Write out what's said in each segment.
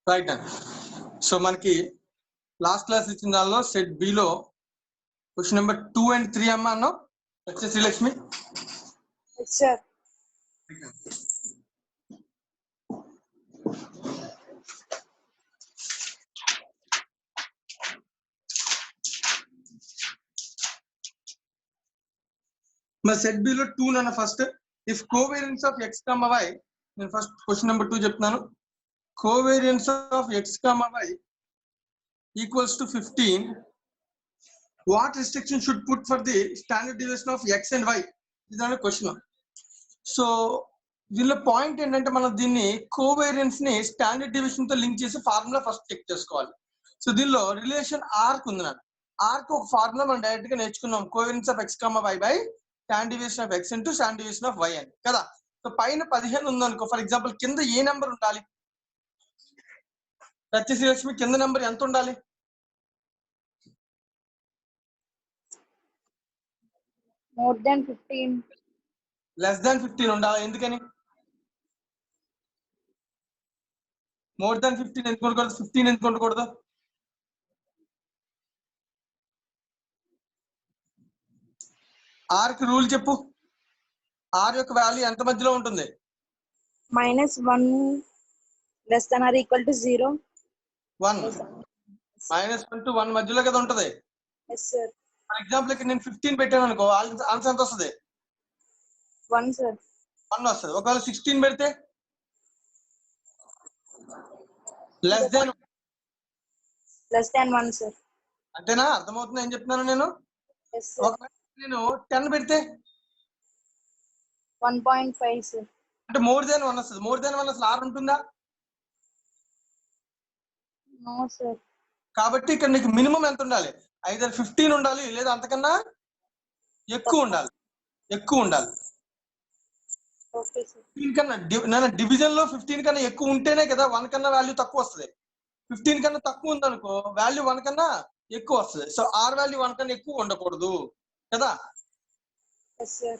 Right అండి. So మనకి last class ఇచ్చిన దానిలో సెట్ బి లో క్వశ్చన్ నెంబర్ 2 and 3 అమ్మా అన్నావు శ్రీలక్ష్మి. సార్ మరి సెట్ బి లో 2 నన్న first if covariance of x, y, నేను ఫస్ట్ క్వశ్చన్ నెంబర్ 2 చెప్తున్నాను. Covariance of x, y equals to 15, what restriction should put for the standard division of x and y? ఇదనే క్వశ్చన్. So దీనిలో point ఏంటంటే మనం దీన్ని కోవేరియన్స్ ని స్టాండర్డ్ డివిజన్ తో లింక్ చేసి ఫార్ములా ఫస్ట్ చెక్ చేసుకోవాలి. సో దీనిలో రిలేషన్ ఆర్క్ ఉంది నాకు. ఆర్క్ ఒక ఫార్ములా మనం డైరెక్ట్ గా నేర్చుకున్నాం, covariance of x, y by tan division of x into tan division of y అని కదా. సో పైన 15 ఉందనుకో, ఫర్ ఎగ్జాంపుల్ కింద ఏ నెంబర్ ఉండాలి? శ్రీలక్ష్మి కింద నెంబర్ ఎంత ఉండాలి? More than 15. లెస్ దాన్ 15 ఉండాలి. ఎందుకని మోర్ దాన్ 15 ఎందుకు ఉండకూడదు? 15 ఎందుకు ఉండకూడదు? ఆర్క్ రూల్ చెప్పు. ఆర్ యొక్క వాల్యూ ఎంత మధ్యలో ఉంటుంది? -1 less than or equal to 0. 1 -1 to 1 మధ్యలో కదా ఉంటది. Yes sir. ఫర్ ఎగ్జాంపుల్ ఇక్కడ నేను 15 పెట్టాను అనుకో, ఆన్సర్ ఎంత వస్తుంది? 1 sir. 1 వస్తుంది. ఒకవేళ 16 పెడితే లెస్ దాన్ 1 sir. అంతేనా? అర్థమవుతుంది ఏం చెప్తున్నాను నేను? Yes sir. ఒకవేళ నేను 10 పెడితే 1.5 sir. అంటే మోర్ దాన్ 1 వస్తుంది. మోర్ దాన్ 1 అసలు ఆర్ ఉంటుందా? No sir. కాబట్టి ఇక్కడ నీకు మినిమం ఎంత ఉండాలి? ఐదర్ 15 ఉండాలి లేదా అంతకన్నా ఎక్కువ ఉండాలి. Okay sir. 15 కన్నా డివిజన్ లో 15 కన్నా ఎక్కువ ఉంటేనే కదా 1 కన్నా వాల్యూ తక్కువ వస్తుంది. 15 కన్నా తక్కువ ఉందనుకో వాల్యూ 1 కన్నా ఎక్కువ వస్తుంది. సో ఆర్ వాల్యూ 1 కన్నా ఎక్కువ ఉండకూడదు కదా. Yes sir.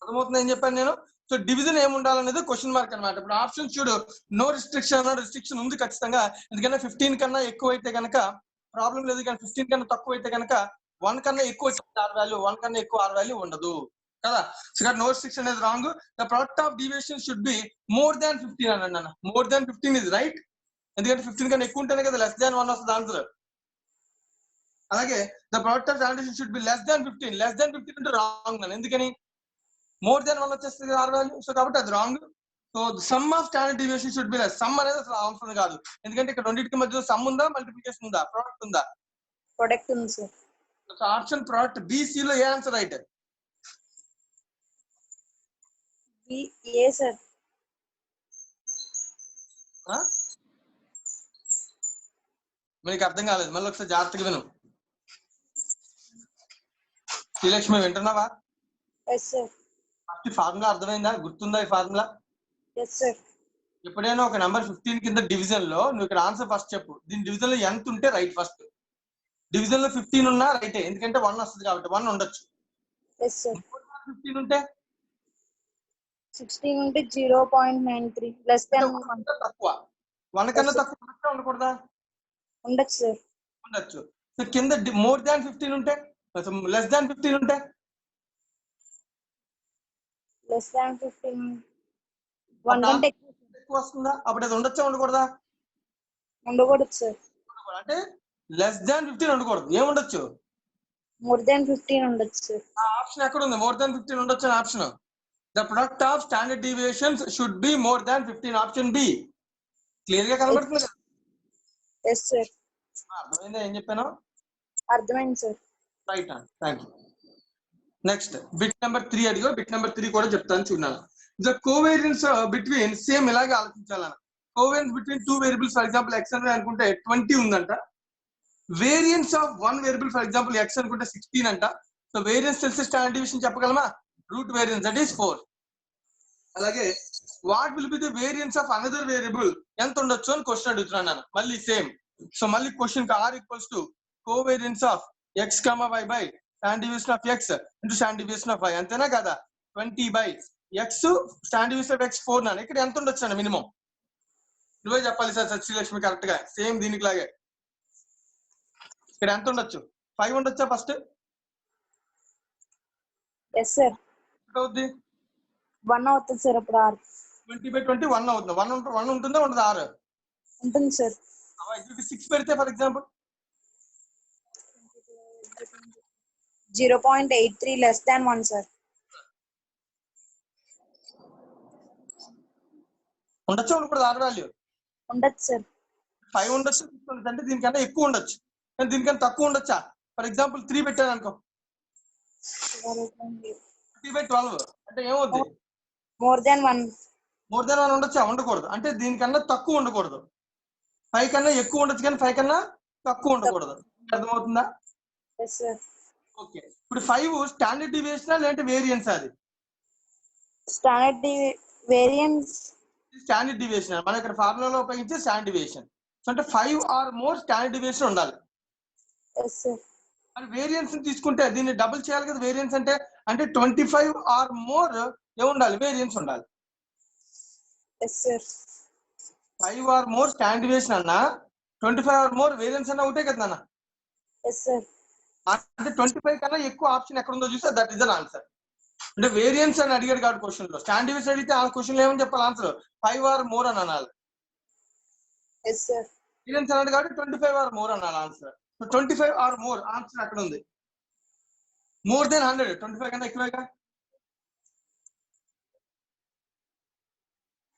అర్థమవుతుంది ఏం చెప్పాను నేను? సో డివిజన్ ఏమి ఉండాలనేది క్వశ్చన్ మార్క్ అనమాట. ఇప్పుడు ఆప్షన్ చూడు, నో రిస్ట్రిక్షన్ ఉంది ఖచ్చితంగా. ఎందుకంటే 15 కన్నా ఎక్కువ అయితే కనుక ప్రాబ్లం లేదు, కానీ 15 కన్నా తక్కువ అయితే కనుక 1 కన్నా ఎక్కువ ఆర్ వాల్యూ, 1 కన్నా ఎక్కువ ఆర్ వాల్యూ ఉండదు కదా. సో ఇక్కడ నో రిస్ట్రిక్షన్ అనేది wrong. The product of deviation should be more than 15 అని అన్న. More than 15 is right. ఎందుకంటే 15 కన్నా ఎక్కువ ఉంటేనే కదా లెస్ దాన్ 1 వస్తుంది ఆన్సర్. అలాగే the product of deviation should be less than 15. Less than 15 అంటే రాంగ్ అన్న. ఎందుకని? మోర్ దాన్ 1 వచ్చేస్తుంది ఆర్ వాల్యూ. సో కాబట్టి అది wrong. So some of standard deviation should be less. Some అనేది అసలు ఆన్సర్ కాదు. ఎందుకంటే ఇక్కడ రెండింటికి మధ్యలో సమ్ ఉందా, మల్టిప్లికేషన్ ఉందా, ప్రొడక్ట్ ఉందా? ప్రొడక్ట్ ఉంది sir. So option product B, లో A answer right? B A sir. మీకు అర్థం కాలేదు, మళ్ళీ ఒకసారి జాగ్రత్తగా విను. శ్రీలక్ష్మి వింటున్నావా? Yes sir. ఫస్ట్ ఫార్ములా అర్థమైందా? గుర్తుందా ఈ ఫార్ములా? Yes sir. ఎప్పుడైనా ఒక నెంబర్ 15 కింద డివిజన్ లో నువ్వు ఇక్కడ ఆన్సర్ ఫస్ట్ చెప్పు. దీని డివిజన్ లో ఎంత ఉంటే రైట్? ఫస్ట్ డివిజన్ లో 15 ఉన్నా రైటే, ఎందుకంటే 1 వస్తుంది కాబట్టి 1 ఉండొచ్చు. Yes sir. 15 ఉంటే 16 ఉంటే 0.93 less than 1. తక్కువ. 1 కన్నా తక్కువ ఉండకూడదా? ఉండొచ్చు సార్. ఉండొచ్చు. సో కింద మోర్ దాన్ 15 ఉంటే, లెస్ దాన్ 15 ఉంటే less than 15 1 కంటే ఎక్కువ వస్తుందా? అప్పుడు అది ఉండొచ్చా ఉండకూడదా? ఉండకూడదు సార్. అంటే లెస్ దాన్ 15 ఉండకూడదు. ఏముండొచ్చు? మోర్ దాన్ 15 ఉండొచ్చు సార్. ఆ ఆప్షన్ ఎక్కడ ఉంది? మోర్ దాన్ 15 ఉండొచ్చు అని option. The product of standard deviations should be more than 15. Option be clear గా కనబడుతుంది కదా. Yes sir. అర్థమైందా ఏం చెప్పాను? అర్థమైంది సార్. రైట్ అండి, thank you. Next bit number 3 అడిగా. బిట్ నెంబర్ 3 కూడా చెప్తాను చూడాలి. ద కోవేరియన్స్ బిట్వీన్, సేమ్ ఇలాగే ఆలోచించాలన్న. Covariance between 2 variables, for example x అనుకుంటే 20 ఉందంట. Variance of 1 variable, for example x అనుకుంటే 16 అంట. సో వేరియన్స్ తెలిసి స్టాండర్డ్ డీవియేషన్ చెప్పగలమా? Root variance, that is 4. అలాగే what will be the variance of another variable, ఎంత ఉండొచ్చు అని క్వశ్చన్ అడుగుతున్నాను నేను. మళ్ళీ సేమ్. సో మళ్ళీ question r equals to covariance of x, y by tan division of x into tan division of y. అంతేనా కదా? 20 by x tan division of x 4 నాన్న. ఇక్కడ ఎంత ఉండొచ్చు అన్న మినిమం? నువ్వే చెప్పాలి సార్ సత్యలక్ష్మి కరెక్ట్ గా సేమ్ దీనికి లాగే. ఇక్కడ ఎంత ఉండొచ్చు? 5 ఉండొచ్చా ఫస్ట్? Yes sir. అవుద్ది 1 అవుతుంది సార్. అప్పుడు ఆర్ 20/20 1 అవుతుంది. 1 ఉంటుందా ఉండదు? ఆరు ఉంటుంది సార్. 6 పెడితే for example 0.83 less than 1 sir. ఉండొచ్చా ఉండకూడదు? ఆర్ వాల్యూ ఉండదు సార్. 5 ఉండొచ్చు, 6 ఉండొచ్చు. అంటే దీనికన్నా ఎక్కువ ఉండొచ్చు, కానీ దీనికన్నా తక్కువ ఉండొచ్చా? ఫర్ ఎగ్జాంపుల్ 3 పెట్టాను అనుకో, 3/12 అంటే ఏమవుద్ది? More than 1. మోర్ దెన్ 1 ఉండొచ్చా? ఉండకూడదు. అంటే దీనికన్నా తక్కువ ఉండకూడదు. 5 కన్నా ఎక్కువ ఉండొచ్చు, కానీ 5 కన్నా తక్కువ ఉండకూడదు. అర్థమవుతుందా? Yes sir. ఓకే. ఇప్పుడు 5 స్టాండర్డ్ డివియేషన్ లేదంటే వేరియన్స్? అది స్టాండర్డ్ వేరియన్స్. స్టాండర్డ్ డివియేషన్ మనం ఇక్కడ ఫార్ములాలో ఉపయోగించే స్టాండర్డ్ డివియేషన్. సో అంటే 5 ఆర్ మోర్ స్టాండర్డ్ డివియేషన్ ఉండాలి. Yes sir. మరి వేరియన్స్ తీసుకుంటే దీన్ని డబుల్ చేయాలి కదా. వేరియన్స్ అంటే 25 ఆర్ మోర్ ఏముండాలి? వేరియన్స్ ఉండాలి. Yes sir. 5 or more standard deviation అన్నా 25 ఆర్ మోర్ వేరియన్స్ అన్నా ఒకటే కదా నాన్న. Yes sir. అంటే 25 కన్నా ఎక్కువ ఆప్షన్ ఎక్కడ ఉందో చూస్తే దట్ ఇస్ ద ఆన్సర్. అంటే వేరియన్స్ అని అడిగాడు కాదు క్వశ్చన్ లో. స్టాండర్డ్ డివియేషన్ అడిగితే ఆ క్వశ్చన్ ఏమని చెప్పాలి? ఆన్సర్ 5 ఆర్ మోర్ అని అనాలి. Yes sir. వేరియన్స్ అన్నాడు కాబట్టి 25 ఆర్ మోర్ అనాలి ఆన్సర్. 25 ఆర్ మోర్ ఆన్సర్ అక్కడ ఉంది. మోర్ దెన్ 100 25 కన్నా ఎక్కువేగా.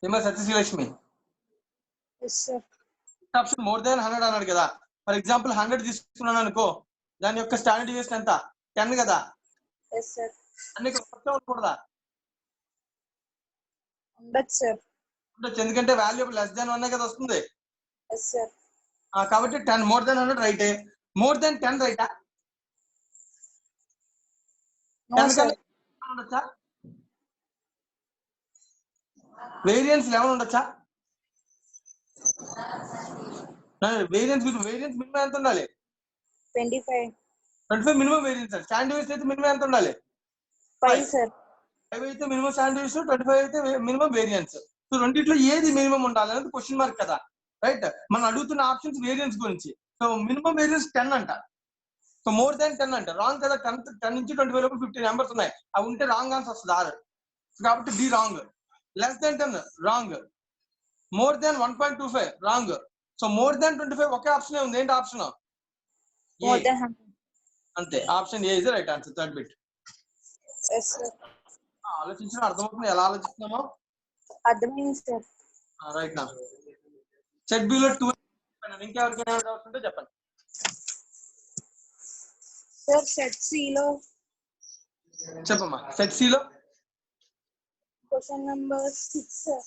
ఏమో Satyasrilakshmi? Yes sir. Option more than 100 అన్నాడు కదా. ఫర్ ఎగ్జాంపుల్ 100 తీసుకున్నాను అనుకో, దాని యొక్క స్టాండర్డ్ డివియేషన్ ఎంత? 10 కదా. Yes sir. అన్ని ఉండకూడదా? ఉండదు సార్. ఉండొచ్చు, ఎందుకంటే వాల్యూ లెస్ దాన్ 1 కదా వస్తుంది. Yes sir. కాబట్టి 10 మోర్ దెన్ 100 రైటే. మోర్ దెన్ 10 రైటా? No sir. ఉండొచ్చా? వేరియన్స్ 11 ఉండొచ్చా? వేరియన్స్ మినిమం ఎంత ఉండాలి? 25 మినిమం వేరియన్స్. స్టాండర్డ్ డివియేషన్ అయితే మినిమం ఎంత ఉండాలి? 5 సార్. 5 అయితే మినిమం స్టాండర్డ్ డివియేషన్, 25 అయితే మినిమం వేరియన్స్. సో రెండిట్లో ఏది మినిమం ఉండాలి అనేది క్వశ్చన్ మార్క్ కదా. రైట్. మనం అడుగుతున్న ఆప్షన్స్ వేరియన్స్ గురించి. సో మినిమం వేరియన్స్ 10 అంట. సో మోర్ దాన్ 10 అంట. రాంగ్ కదా. 10 నుంచి 25 లోపు 50 నెంబర్స్ ఉన్నాయి. అవి ఉంటే రాంగ్ ఆన్సర్ వస్తుంది 6. కాబట్టి D wrong. Less than 10 wrong. More than 1.25 wrong. So more than 25 ఒకే ఆప్షన్ ఉంది. ఏంటి ఆప్షన్? More than 100. అంతే. Option A is right answer. Third bit. Yes sir. ఆలోచించడం అర్థమవుతుంది ఎలా ఆలోచిస్తున్నామో? అర్థమైంది సార్. రైట్ నా సెట్ బిలో 2 ఇంకెవరికైనా డౌట్స్ ఉంటే చెప్పండి సార్. సెట్ సి లో చెప్పమ్మా. సెట్ సి లో question number 6 sir.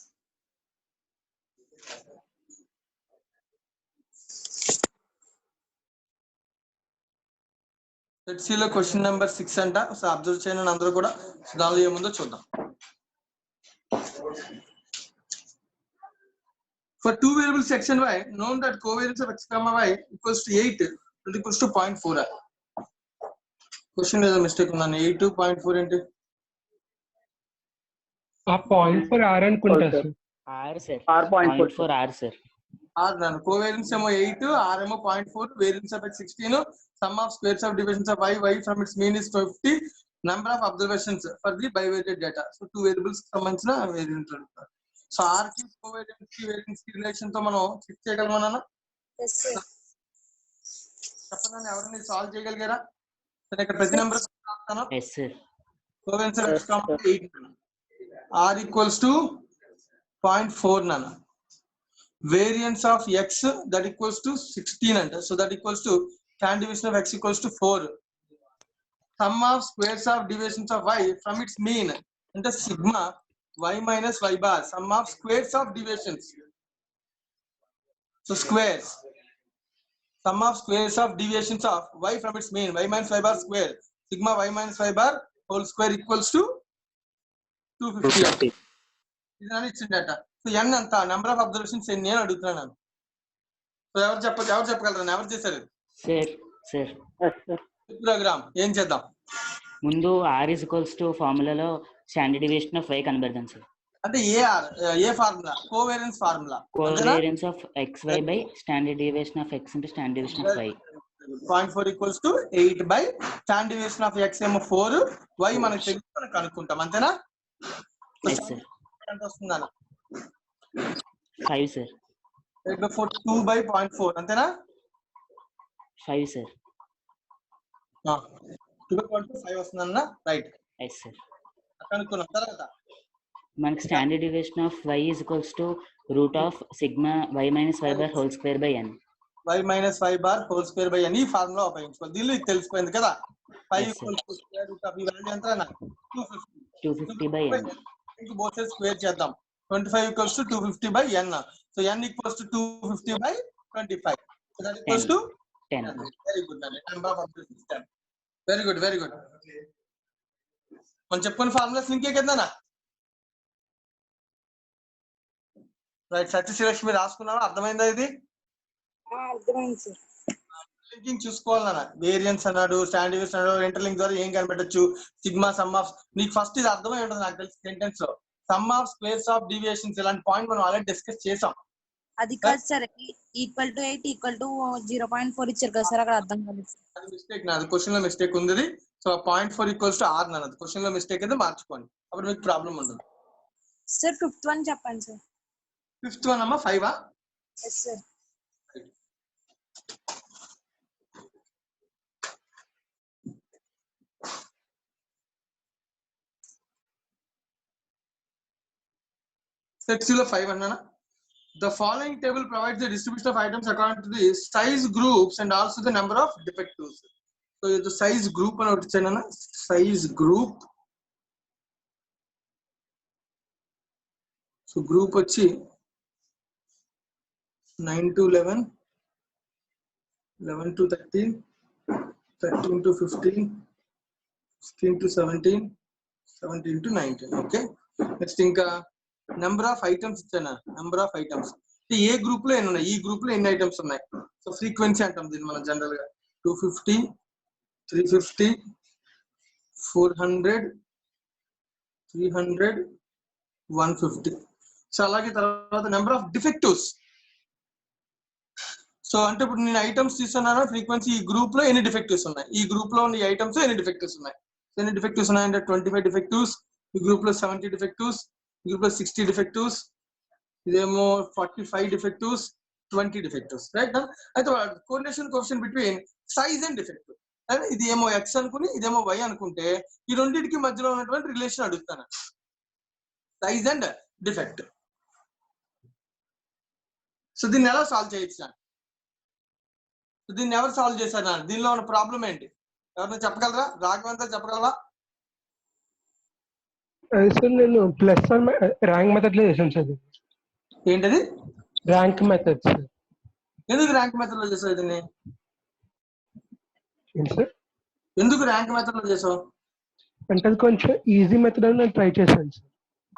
Set C లో క్వశ్చన్ నెంబర్ 6 అంట. సో అబ్జర్వ్ చేయండి అందరూ కూడా. దానిలో ఏముందో చూద్దాం. For two variables x and y, known that covariance of x comma y equals to 8 and equals to 0.4. Question is a mistake. 8 0.4 ఏంటి? ఆ 0.4 r అనుకుంటా sir. r sir. r.4 r sir. r నన్ను covariance ఏమో 8, r ఏమో 0.4, variance of x 16, sum of squares of divisions of y from its mean is 50, number of observations for the bivariate data. So two variables కి సంబంధించిన variance అడుగుతారు. So r కి covariance కి variance కి relation తో మనం check చేయగలమా నాన్న? Yes sir. చెప్పండి ఎవరైనా సాల్వ్ చేయగలిగారా? సరే ఇక్కడ ప్రతి నెంబర్ రాస్తాను. yes sir. Covariance of x comma 8 r equals to 0.4 నాన్న. Variance of x that equals to 16 అంట. So that equals to tan division of x equals to 4. Sum of squares of deviations of y from its mean అంటే sigma y minus y bar. Sum of squares of deviations. So squares. Sum of squares of deviations of y from its mean. Y minus y bar square. Sigma y minus y bar whole square equals to 250. ఇది అని ఇచ్చిండట. So n అంత number of observations ఎన్ని అని అడుగుతున్నాను. So ఎవరు చెప్పగలరు? ఎవరు చేశారు? sir sir. ప్రోగ్రామ్ ఏం చేద్దాం? ముందు r is equals to ఫార్ములాలో స్టాండర్డ్ డివియేషన్ ఆఫ్ y కనబెడదాం సార్. అంటే ఏ formula covariance formula covariance of xy by standard deviation of x into standard deviation of y. 0.4 equals to 8 by standard deviation of x ఏమో 4, y మనకి తెలిసి మనం కనుక్కుంటాం అంతేనా? yes sir. ఎంత వస్తుందన్న? 5 sir. 2 బై 0.4 అంతేనా? 5 sir. 2 బై 0.5 వస్తుందన్న, రైట్? yes sir. కనుక్కున్నాం. తర్వాత మనకి standard deviation of y is equals to root of sigma y minus y bar whole square by n. y minus y bar whole square by n ఈ formula ఉపయోగించుకోవాలి. దీనిలో ఇది తెలిసిపోయింది కదా. 5 equals to square root of ఈ value ఎంత అన్న? 250 by n. ఇంకో బోత్ సైడ్స్ స్క్వేర్ చేద్దాం. 25 equals to 250 by n. So n equals to 250 by 25. So that equals to 10. Very good అండి. Number of observations 10. Very good, very good. మనం చెప్పుకున్న formulas ఇంకే కదనా? Right. సత్యశ్రీలక్ష్మి రాసుకున్నావా? అర్థమైందా ఇది? అర్థమైంది సార్. లింకింగ్ చూసుకోవాలన్న. వేరియన్స్ అన్నాడు, స్టాండర్డ్ డీవియేషన్ అన్నాడు, ఇంటర్లింక్ ద్వారా ఏం కనిపెట్టచ్చు? సిగ్మా సమ్ ఆఫ్, నీకు ఫస్ట్ ఇది అర్థమై ఉంటుంది నాకు తెలిసి సెంటెన్స్ లో. Some of squares of deviations ఇలాంటి పాయింట్ మనం ఆల్రెడీ డిస్కస్ చేసాం. అది కాదు sir, equal to 8 equal to 0.4 ఇచ్చారు కదా సార్, అక్కడ అర్థం కాలేదు. అది మిస్టేక్, నాది క్వశ్చన్ లో మిస్టేక్ ఉంది. సో 0.4 ఈక్వల్స్ టు r అన్నది క్వశ్చన్ లో మిస్టేక్ అయితే మార్చుకోండి, అప్పుడు మీకు ప్రాబ్లం ఉండదు. సార్ 5th వన్ చెప్పండి సార్. 5th వన్ అమ్మా 5ఆ? Yes sir. Set లో 5 అన్నానా? The following table provides the distribution of items according to the size groups and also the number of defectives. So the size group అని ఒకటి ఇచ్చాను, size group. So group వచ్చి 9 to 11, 11 to 13, 13 to 15, 16 to 17, 17 to 19. Okay, next ఇంకా number of items ఇచ్చాను. Number of items A group లో ఎన్ని ఉన్నాయి, ఈ గ్రూప్ లో ఎన్ని ఐటమ్స్ ఉన్నాయి. సో ఫ్రీక్వెన్సీ అంటాం దీన్ని మనం జనరల్ గా. 250, 350, 400, 300, 150. సో అలాగే తర్వాత నెంబర్ ఆఫ్ డిఫెక్టివ్స్. సో అంటే ఇప్పుడు నేను ఐటమ్స్ తీసుకున్నాను, ఫ్రీక్వెన్సీ ఈ గ్రూప్ లో ఎన్ని డిఫెక్టివ్స్ ఉన్నాయి, ఈ గ్రూప్ లో ఉన్న ఈ ఐటమ్స్ ఎన్ని డిఫెక్టివ్స్ ఉన్నాయి. సో ఎన్ని డిఫెక్టివ్స్ ఉన్నాయంటే 25 డిఫెక్టివ్స్, ఈ గ్రూప్ లో 70 డిఫెక్టివ్స్, ఈ గ్రూప్ లో 60 డిఫెక్టివ్స్, ఇదేమో 45 డిఫెక్టివ్స్, 20 డిఫెక్టివ్స్. రైట్. అయితే correlation coefficient between size and defective. అంటే ఇది ఏమో ఎక్స్ అనుకుని ఇదేమో వై అనుకుంటే ఈ రెండింటికి మధ్యలో ఉన్నటువంటి రిలేషన్ అడుగుతాను, సైజ్ అండ్ డిఫెక్ట్. సో దీన్ని ఎలా సాల్వ్ చేయొచ్చు? దీన్ని ఎవరు సాల్వ్ చేశారు? దీనిలో ఉన్న ప్రాబ్లం ఏంటి? ఎవరైనా చెప్పగలరా? రాఘవంతా చెప్పగలరా? సార్ నేను ప్లస్ ర్యాంక్ మెథడ్ లో చేశాను సార్. ఏంటది? Rank method sir. ఎందుకు ర్యాంక్ మెథడ్ లో చేసావు దీన్ని? సార్ ఎందుకు ర్యాంక్ మెథడ్ లో చేసావు? అంటే అది కొంచెం ఈజీ మెథడ్ అని నేను ట్రై చేశాను సార్.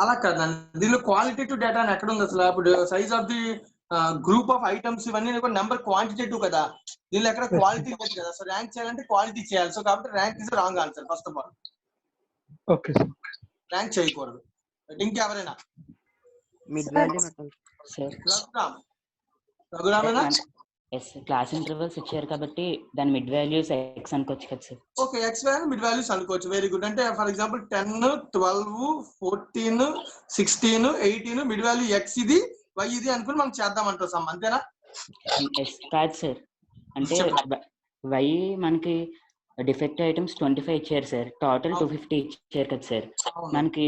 అలా కాదు, దీనిలో క్వాలిటేటివ్ డేటా అని ఎక్కడ ఉంది అసలు? ఇప్పుడు size of the group of items ఇవన్నీ నెంబర్ క్వాంటిటేటివ్ కదా, దీనిలో ఎక్కడ క్వాలిటీ లేదు కదా. సో ర్యాంక్ చేయాలంటే క్వాలిటీ చేయాలి. సో కాబట్టి rank is wrong answer first of all. Okay sir, rank చేయకూడదు. ఇంకెవరైనా? Mid value sir. రఘురామేనా? ఎస్, క్లాస్ ఇంటర్వల్స్ ఇచ్చారు కాబట్టి దాని మిడ్ వాల్యూస్ x అనుకోవచ్చు కదా sir. Okay, x value mid values అనుకోవచ్చు. Very good. అంటే for example 10, 12, 14, 16, 18 mid value x ఇది, y ఇది అనుకుని మనం చేద్దామంటాం సమ్, అంతేనా? ఎస్ కాదు సార్, అంటే y మనకి డిఫెక్ట్ ఐటమ్స్ 25 ఇచ్చారు సార్, టోటల్ 250 ఇచ్చారు కదా సార్. మనకి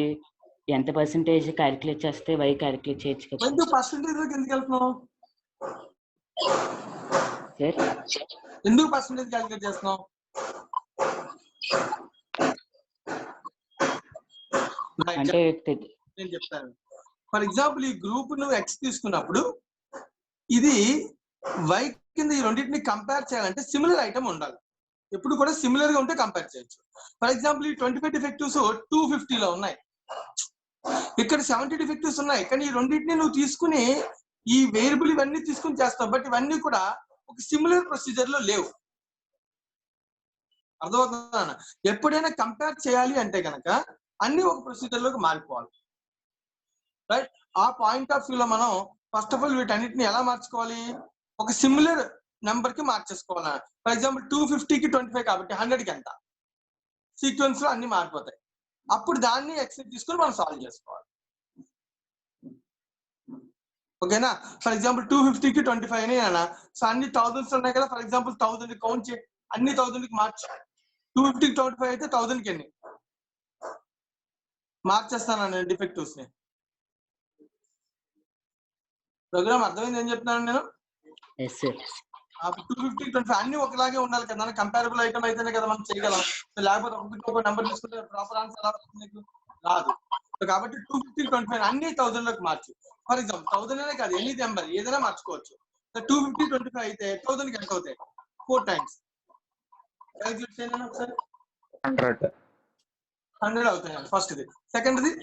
ఎంత పర్సెంటేజ్ క్యాలిక్యులేట్ చేస్తే y క్యాలిక్యులేట్ చేయొచ్చు కదా. ఎందుకు పర్సెంటేజ్ లోకి ఎందుకు వెళ్తున్నావు సార్? ఎందుకు పర్సెంటేజ్ క్యాలిక్యులేట్ చేస్తున్నావు? అంటే నేను చెప్తాను. ఫర్ ఎగ్జాంపుల్ ఈ గ్రూప్ నువ్వు ఎక్స్ తీసుకున్నప్పుడు ఇది వై కింద ఈ రెండింటిని కంపేర్ చేయాలంటే సిమిలర్ ఐటమ్ ఉండాలి. ఎప్పుడు కూడా సిమిలర్ గా ఉంటే కంపేర్ చేయొచ్చు. ఫర్ ఎగ్జాంపుల్ ఈ 25 డిఫెక్టివ్స్ 250 లో ఉన్నాయి, ఇక్కడ 70 డిఫెక్టివ్స్ ఉన్నాయి. కానీ ఈ రెండింటిని నువ్వు తీసుకుని ఈ వేరియబుల్ ఇవన్నీ తీసుకుని చేస్తావు, బట్ ఇవన్నీ కూడా ఒక సిమిలర్ ప్రొసీజర్ లో లేవు. అర్థమవుతుందా? ఎప్పుడైనా కంపేర్ చేయాలి అంటే కనుక అన్ని ఒక ప్రొసీజర్ లోకి మారిపోవాలి. రైట్. ఆ పాయింట్ ఆఫ్ వ్యూ లో మనం ఫస్ట్ ఆఫ్ ఆల్ వీటన్నిటిని ఎలా మార్చుకోవాలి, ఒక సిమిలర్ నెంబర్ కి మార్చేసుకోవాలి. ఫర్ ఎగ్జాంపుల్ 250కి 25 కాబట్టి 100కి ఎంత, సీక్వెన్స్ లో అన్ని మారిపోతాయి. అప్పుడు దాన్ని ఎక్సెప్ట్ తీసుకొని మనం సాల్వ్ చేసుకోవాలి. ఓకేనా. ఫర్ ఎగ్జాంపుల్ 250కి 25 అని అన్నా, సో అన్ని థౌసండ్స్ ఉన్నాయి కదా, ఫర్ ఎగ్జాంపుల్ 1000 కౌంట్ చేయి, అన్ని 1000కి మార్చు. 250కి 25 అయితే 1000కి ఎన్ని మార్చేస్తాను నేను డిఫెక్టివ్స్ ని. ప్రోగ్రామ్ అర్థమైంది ఏం చెప్తున్నాను నేను? 250 25 అన్ని ఒకలాగే ఉండాలి కదా, కంపారబుల్ ఐటమ్ అయితేనే కదా మనం చేయగలం. లేకపోతే ఒక నెంబర్ తీసుకుంటే ప్రాపర్ ఆన్సర్ ఎలా వస్తుంది నీకు? రాదు. కాబట్టి 250 25 అన్ని 1000లోకి మార్చు. ఫర్ ఎగ్జాంపుల్ 1000 అనే కాదు, ఎనీ నెంబర్ ఏదైనా మార్చుకోవచ్చు. 250 25 అయితే 1000కి ఎంత అవుతాయి? 4 times. క్యాలిక్యులేట్ చేయండి ఒకసారి. 100 అవుతాయి first the. Second the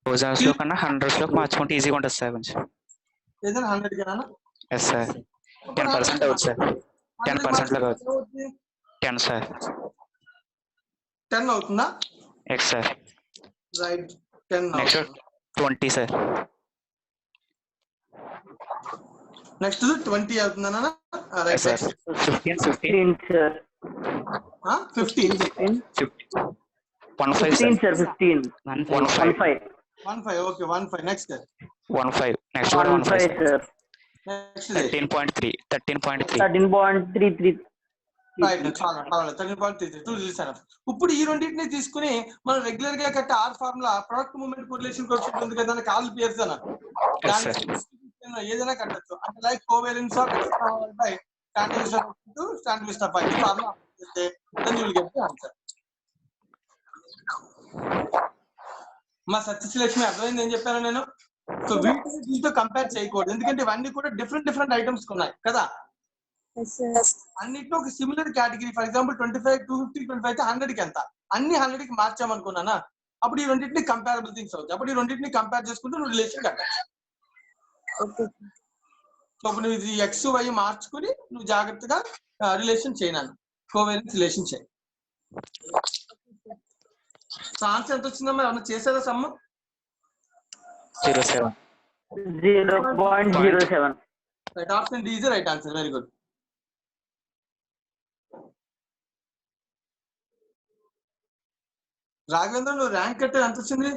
thousands లో కన్నా హండ్రెడ్స్ లోకి మార్చుకుంటే ఈజీగా ఉంటుంది సార్ కొంచెం. ఏదైనా 100 కేనా? Yes sir. 10% అవుతుంది సార్. 10% లాగా అవుతుంది. 10 సార్. 10 అవుతుందా? Yes sir. Right. 10 next 20 sir. Next 20 అవుతుందన్నా? Right. Sir 15 sir. 15 15 sir. 15 15. Okay 15. Next 15 next కూడా 15 సార్. నెక్స్ట్ 13.3 13.33. రైట్. చాలా పర్వాలేదు. 13.32 చూసాను. ఇప్పుడు ఈ రెండింటిని తీసుకుని మనం రెగ్యులర్ గా కట్టే r formula product movement correlation coefficient ఉంది కదా, కాల్ పేర్స్ అన్న ఏదైనా కట్టచ్చు. అంటే like covariance of by standard of ఈ ఫార్ములా చేస్తే then you will get the answer. మా సత్యశ్రీలక్ష్మి అర్థమైంది ఏం చెప్పాను నేను? సో వీటిని దీంతో కంపేర్ చేయకూడదు, ఎందుకంటే ఇవన్నీ కూడా డిఫరెంట్ ఐటమ్స్ ఉన్నాయి కదా. అన్నిట్లో ఒక సిమిలర్ కేటగిరీ. ఫర్ ఎగ్జాంపుల్ 25 250 25 అయితే 100కి ఎంత, అన్ని 100కి మార్చామనుకున్నానా, అప్పుడు ఈ రెండింటిని కంపారబుల్ థింగ్స్ అవుతాయి. అప్పుడు ఈ రెండింటిని కంపేర్ చేసుకుంటూ నువ్వు రిలేషన్ కట్టాలి. సో ఇప్పుడు నువ్వు ఇది ఎక్స్ వై మార్చుకుని నువ్వు జాగ్రత్తగా రిలేషన్ చేయనాను, కోవేరియన్స్ రిలేషన్ చేయి. సో ఆన్సర్ ఎంత వచ్చిందమ్మా? ఏమన్నా చేసారా సమ్ము? 0.07. Right. Option D is right answer. Very good. Raghavendra నువ్వు ర్యాంక్ కట్టే ఎంత వచ్చింది?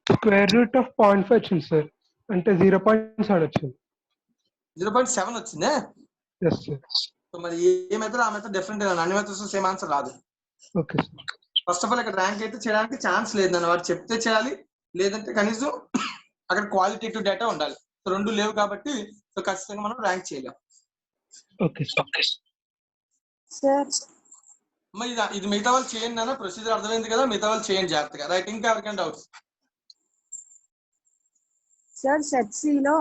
స్క్వేర్ రూట్ ఆఫ్ 0.5 వచ్చింది సార్, అంటే 0.7 వచ్చింది. 0.7 వచ్చిందే. Yes sir. సో మరి ఏ మెథడ్ ఆ మెథడ్ డిఫరెంట్, అన్ని మెథడ్స్ సేమ్ ఆన్సర్ రాదు. Okay sir. First of all ఇక్కడ ర్యాంక్ అయితే చేయడానికి ఛాన్స్ లేదన్న, వాడు చెప్తే చేయాలి, లేదంటే కనీసం అక్కడ క్వాలిటేటివ్ డేటా ఉండాలి. సో రెండు లేవు కాబట్టి సో ఖచ్చితంగా మనం ర్యాంక్ చేయలేం. Okay sir. మరి ఇది మిగతా వాళ్ళు చేయండి అన్న, ప్రొసీజర్ అర్థమైంది కదా, మిగతా వాళ్ళు చేయండి జాగ్రత్తగా. రైట్. ఇంకా ఎవరికైనా డౌట్స్? సార్ సెట్ సి లో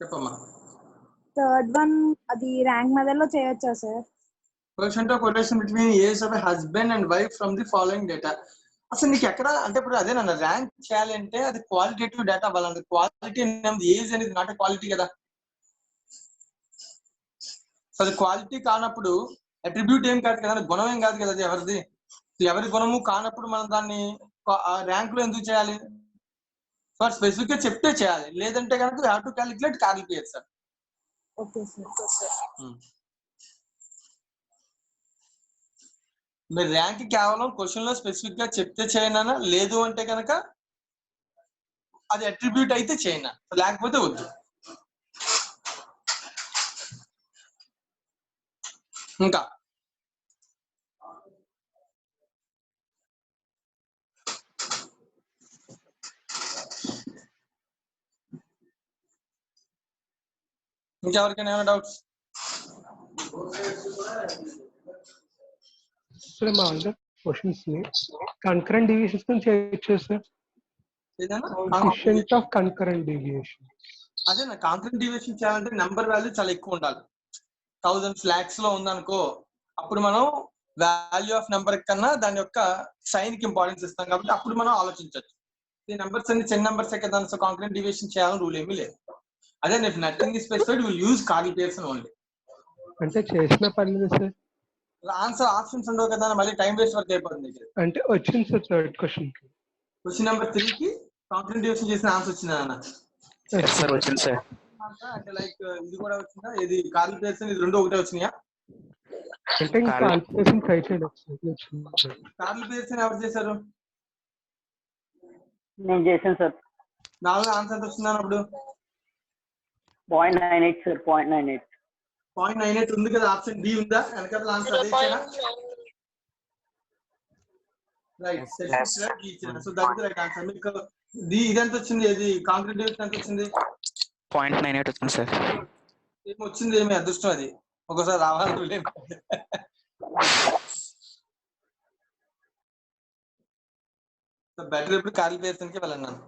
చెప్పమ్మా. థర్డ్ వన్ అది ర్యాంక్ మెథడ్ లో చేయొచ్చా sir? Coefficient of correlation between age of husband and wife from the following data. అసలు నీకు ఎక్కడ అంటే ఇప్పుడు అదే నన్ను ర్యాంక్ చేయాలంటే అది క్వాలిటేటివ్ డేటా అవ్వాలంటే క్వాలిటీ ఏజ్ అనేది నాట్ క్వాలిటీ కదా. అది క్వాలిటీ కానప్పుడు అట్రిబ్యూట్ ఏం కాదు కదా, గుణం ఏం కాదు కదా, అది ఎవరిది. ఎవరి గుణము కానప్పుడు మనం దాన్ని ర్యాంక్ లో ఎందుకు చేయాలి? ఫర్ స్పెసిఫిక్ గా చెప్తే చేయాలి, లేదంటే కనుక you have to calculate curl Pearson. Okay sir. మీరు ర్యాంక్ కేవలం క్వశ్చన్ లో స్పెసిఫిక్ గా చెప్తే చేయనా, లేదు అంటే కనుక అది అట్రిబ్యూట్ అయితే చేయనా, లేకపోతే వద్దు. ఇంకా ఇంకెవరికైనా ఏమైనా డౌట్స్? సార్ మా ఆల్ ద క్వశ్చన్స్ ని కన్కరెంట్ డీవియేషన్స్ తో చేయొచ్చు sir. Coefficient of concurrent deviation. అదే నా కాన్కరెంట్ డీవియేషన్ చేయాలంటే నెంబర్ వాల్యూ చాలా ఎక్కువ ఉండాలి. 1000 lakhs లో ఉందనుకో, అప్పుడు మనం వాల్యూ ఆఫ్ నెంబర్ కన్నా దాని యొక్క సైన్ కి ఇంపార్టెన్స్ ఇస్తాం కాబట్టి అప్పుడు మనం ఆలోచించవచ్చు. ఈ నెంబర్స్ అన్ని చిన్న నెంబర్స్ కదా, సో కాన్కరెంట్ డీవియేషన్ చేయాలని రూల్ ఏమీ లేదు. అదే if nothing is specified will use curl Pearson only. అంటే చేసిన పర్లేదు సార్. ఆన్సర్ ఆప్షన్స్ ఉండవు కదా, మళ్ళీ టైం వేస్ట్ వర్క్ అయిపోతుంది. అంటే వచ్చింది సార్ థర్డ్ క్వశ్చన్ కి. క్వశ్చన్ నెంబర్ 3 కి కాంక్రీట్ డివిజన్ చేసిన ఆన్సర్ వచ్చిందా అన్న? ఎస్ సార్ వచ్చింది సార్. అంటే లైక్ ఇది కూడా వచ్చిందా, ఇది కార్ల్ పియర్సన్ ఇది రెండు ఒకటే వచ్చినాయా? అంటే ఇంకా కాల్కులేషన్ రైట్ సైడ్ వచ్చింది. కార్ల్ పియర్సన్ ఎవరు చేశారు? నేను చేశాను సార్. 4 ఆన్సర్ ఎంత వచ్చిందా అప్పుడు? 0.98 సార్. 0.98 0.98 ఉంది కదా, ఆప్షన్ బి ఉందా? వెనకాల ఆన్సర్ అదే ఇచ్చానా? Right. So that is right answer. మీకు ఇదెంత వచ్చింది? ఇది కాంక్రీట్ డివిజన్ ఎంత వచ్చింది? 0.98 వచ్చింది సార్. ఏమి వచ్చింది, ఏమి అదృష్టం అది, ఒకసారి రావాలి. బెటర్ ఎప్పుడు కార్ల్ పియర్సన్ కి వెళ్ళండి నన్ను.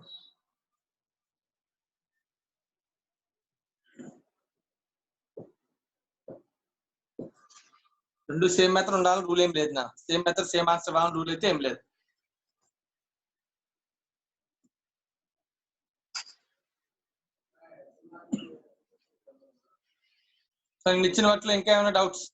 రెండు సేమ్ మెథడ్ ఉండాలని రూల్ ఏం లేదు నా. సేమ్ మెథడ్ సేమ్ ఆన్సర్ రావాలని రూల్ అయితే ఏం లేదు. సో ఇచ్చిన వాటిలో ఇంకా ఏమైనా డౌట్స్?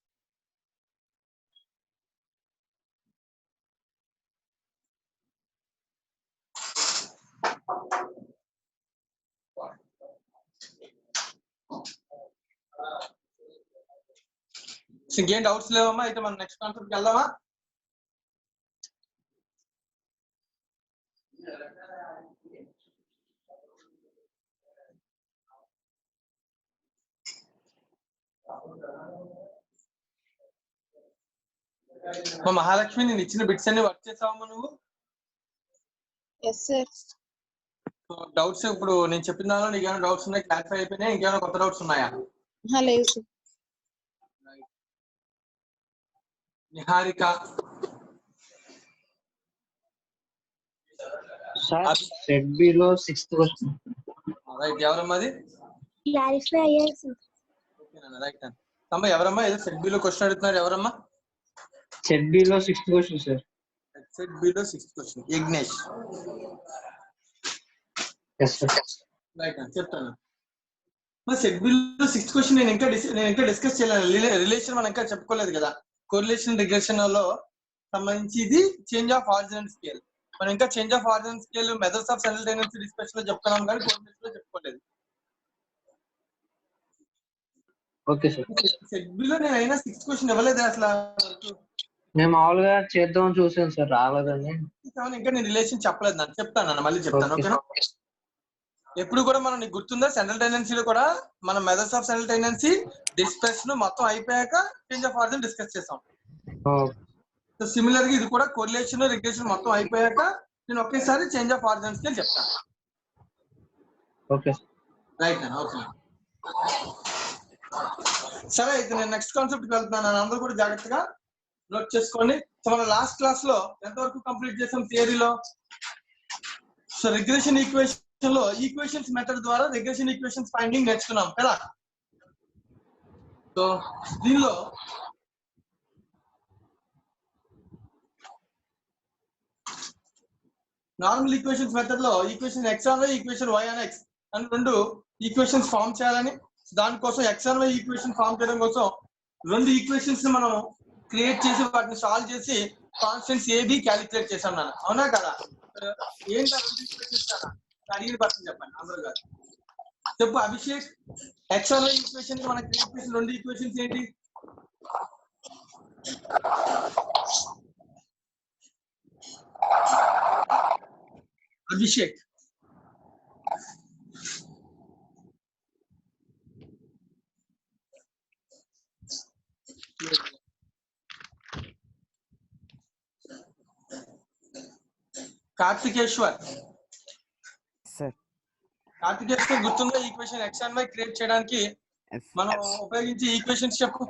ఇంకేం డౌట్స్ లేవమ్మా? అయితే మనం నెక్స్ట్ కాన్సెప్ట్కి వెళ్దామా? మా మహాలక్ష్మి, నేను ఇచ్చిన బిట్స్ అన్ని వర్క్ చేసావమ్మా నువ్వు? Yes sir. డౌట్స్ ఇప్పుడు నేను చెప్పిన దానిలో నీకు ఏమైనా డౌట్స్ ఉన్నాయి? క్లారిఫై అయిపోయినాయి? ఇంకేమైనా కొత్త డౌట్స్ ఉన్నాయా? లేదు sir. Niharika, sir. Set B లో 6th క్వశ్చన్. రైట్. ఎవరమ్మా అది? క్లారిఫై అయ్యారు సార్. ఓకేనా, రైట్ అమ్మా. ఎవరమ్మా ఏదో సెట్ బి లో క్వశ్చన్ అడుగుతున్నారు? ఎవరమ్మా? సెట్ బి లో 6th question sir. Set B లో 6th question Yagnesh. Yes sir. Right చెప్తాను. సెట్ బి లో 6th క్వశ్చన్ నేను ఇంకా డిస్కస్ చేయలేదు. రిలేషన్ మనం ఇంకా చెప్పుకోలేదు కదా. కోరిలేషన్ రిగ్రెషన్ లో సంబంధించి ఇది చేంజ్ ఆఫ్ ఆరిజిన్ స్కేల్. మనం ఇంకా change of origin scale methods of simultaneous discussion లో చెప్పుకున్నాం కానీ కోరిలేషన్ లో చెప్పుకోలేదు. Okay sir. సెట్ బి లో నేను అయినా 6th క్వశ్చన్ ఇవ్వలేదు అసలు. నేను మామూలుగా చేద్దామని చూసాను సార్, రాలేదని. ఇంకా నేను రిలేషన్ చెప్పలేదు. నాకు చెప్తాను, మళ్ళీ చెప్తాను. ఓకేనా? ఎప్పుడు కూడా మనం నీకు గుర్తుందా, సెంట్రల్ టెండెన్సీలో కూడా మనం methods of central tendency discussion మొత్తం అయిపోయాక చేంజ్ ఆఫ్ ఆరిజిన్ డిస్కస్ చేసాం. సో సిమిలర్ గా ఇది కూడా కోరిలేషన్ రిగ్రెషన్ మొత్తం అయిపోయాక నేను ఒకేసారి చేంజ్ ఆఫ్ ఆరిజిన్ స్కేల్ చెప్తాను. ఓకే రైట్ అన్న. ఓకే సరే, అయితే నేను నెక్స్ట్ కాన్సెప్ట్ కి వెళ్తున్నాను. అందరూ కూడా జాగ్రత్తగా నోట్ చేసుకోండి. సో మన లాస్ట్ క్లాస్ లో ఎంతవరకు కంప్లీట్ చేసాం థియరీలో? సో రిగ్రెషన్ ఈక్వేషన్ లో ఈక్వేషన్స్ మెథడ్ ద్వారా రిగ్రెషన్ ఈక్వేషన్స్ ఫైండింగ్ నేర్చుకున్నాం కదా. సో దీనిలో నార్మల్ ఈక్వేషన్స్ మెథడ్ లో equation X on why, equation Y on X అని రెండు ఈక్వేషన్స్ ఫామ్ చేయాలని, దానికోసం X on why equation form చేయడం కోసం రెండు ఈక్వేషన్స్ మనం క్రియేట్ చేసి వాటిని సాల్వ్ చేసి కాన్స్టెంట్స్ ఏబి క్యాలిక్యులేట్ చేసాం నాన్న. అవునా కదా? ఏంటి రెండు ఈక్వేషన్స్ కదా అడిగిన పర్సన్ చెప్పండి. అందరూ కాదు చెప్పు. Abhishek, x on why equation మనం క్రియేట్ చేసిన రెండు ఈక్వేషన్స్ ఏంటి? అభిషేక్. కార్తికేశ్వర్. కార్తికేశ్వర్ గుర్తుందా ఈక్వేషన్ ఎక్స్ అండ్ వై క్రియేట్ చేయడానికి మనం ఉపయోగించే ఈక్వేషన్స్ చెప్పు.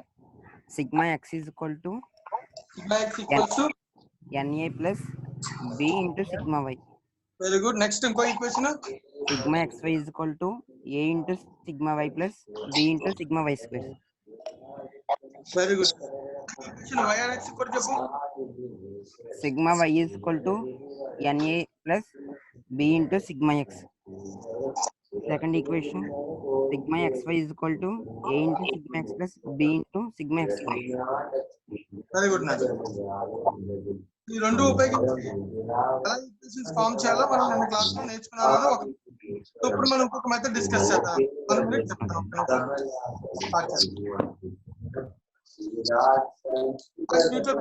Sigma x is equal to NA plus B into sigma y. Very good. Next ఇంకో equation sigma XY is equal to A into sigma y plus B into sigma y square. Very good. Y on x కూడా చెప్పు. Sigma y is equal to NA plus B into sigma X. Second equation sigma XY is equal to A into sigma X plus B into sigma X square. Very good. ఈ రెండు ఉపయోగించి ఎలా equations form చేయాలో మనం నిన్న class లో నేర్చుకున్నామని ఒక ఇప్పుడు మనం ఇంకొక మెథడ్ డిస్కస్ చేద్దాం. 1 minute చెప్తాం. స్టార్ట్ చేద్దాం.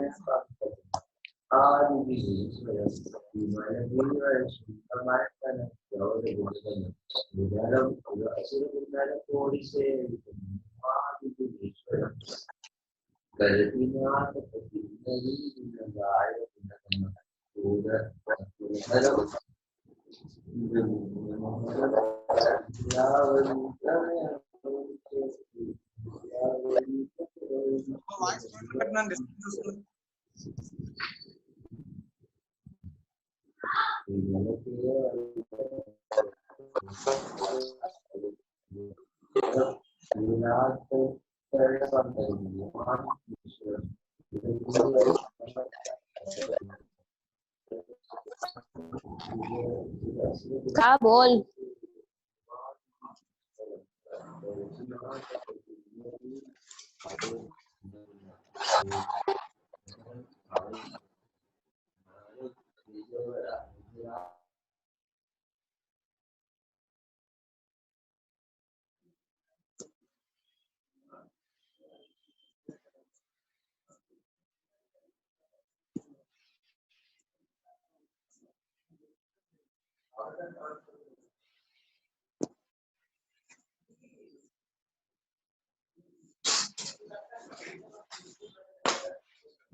हाँ बोल।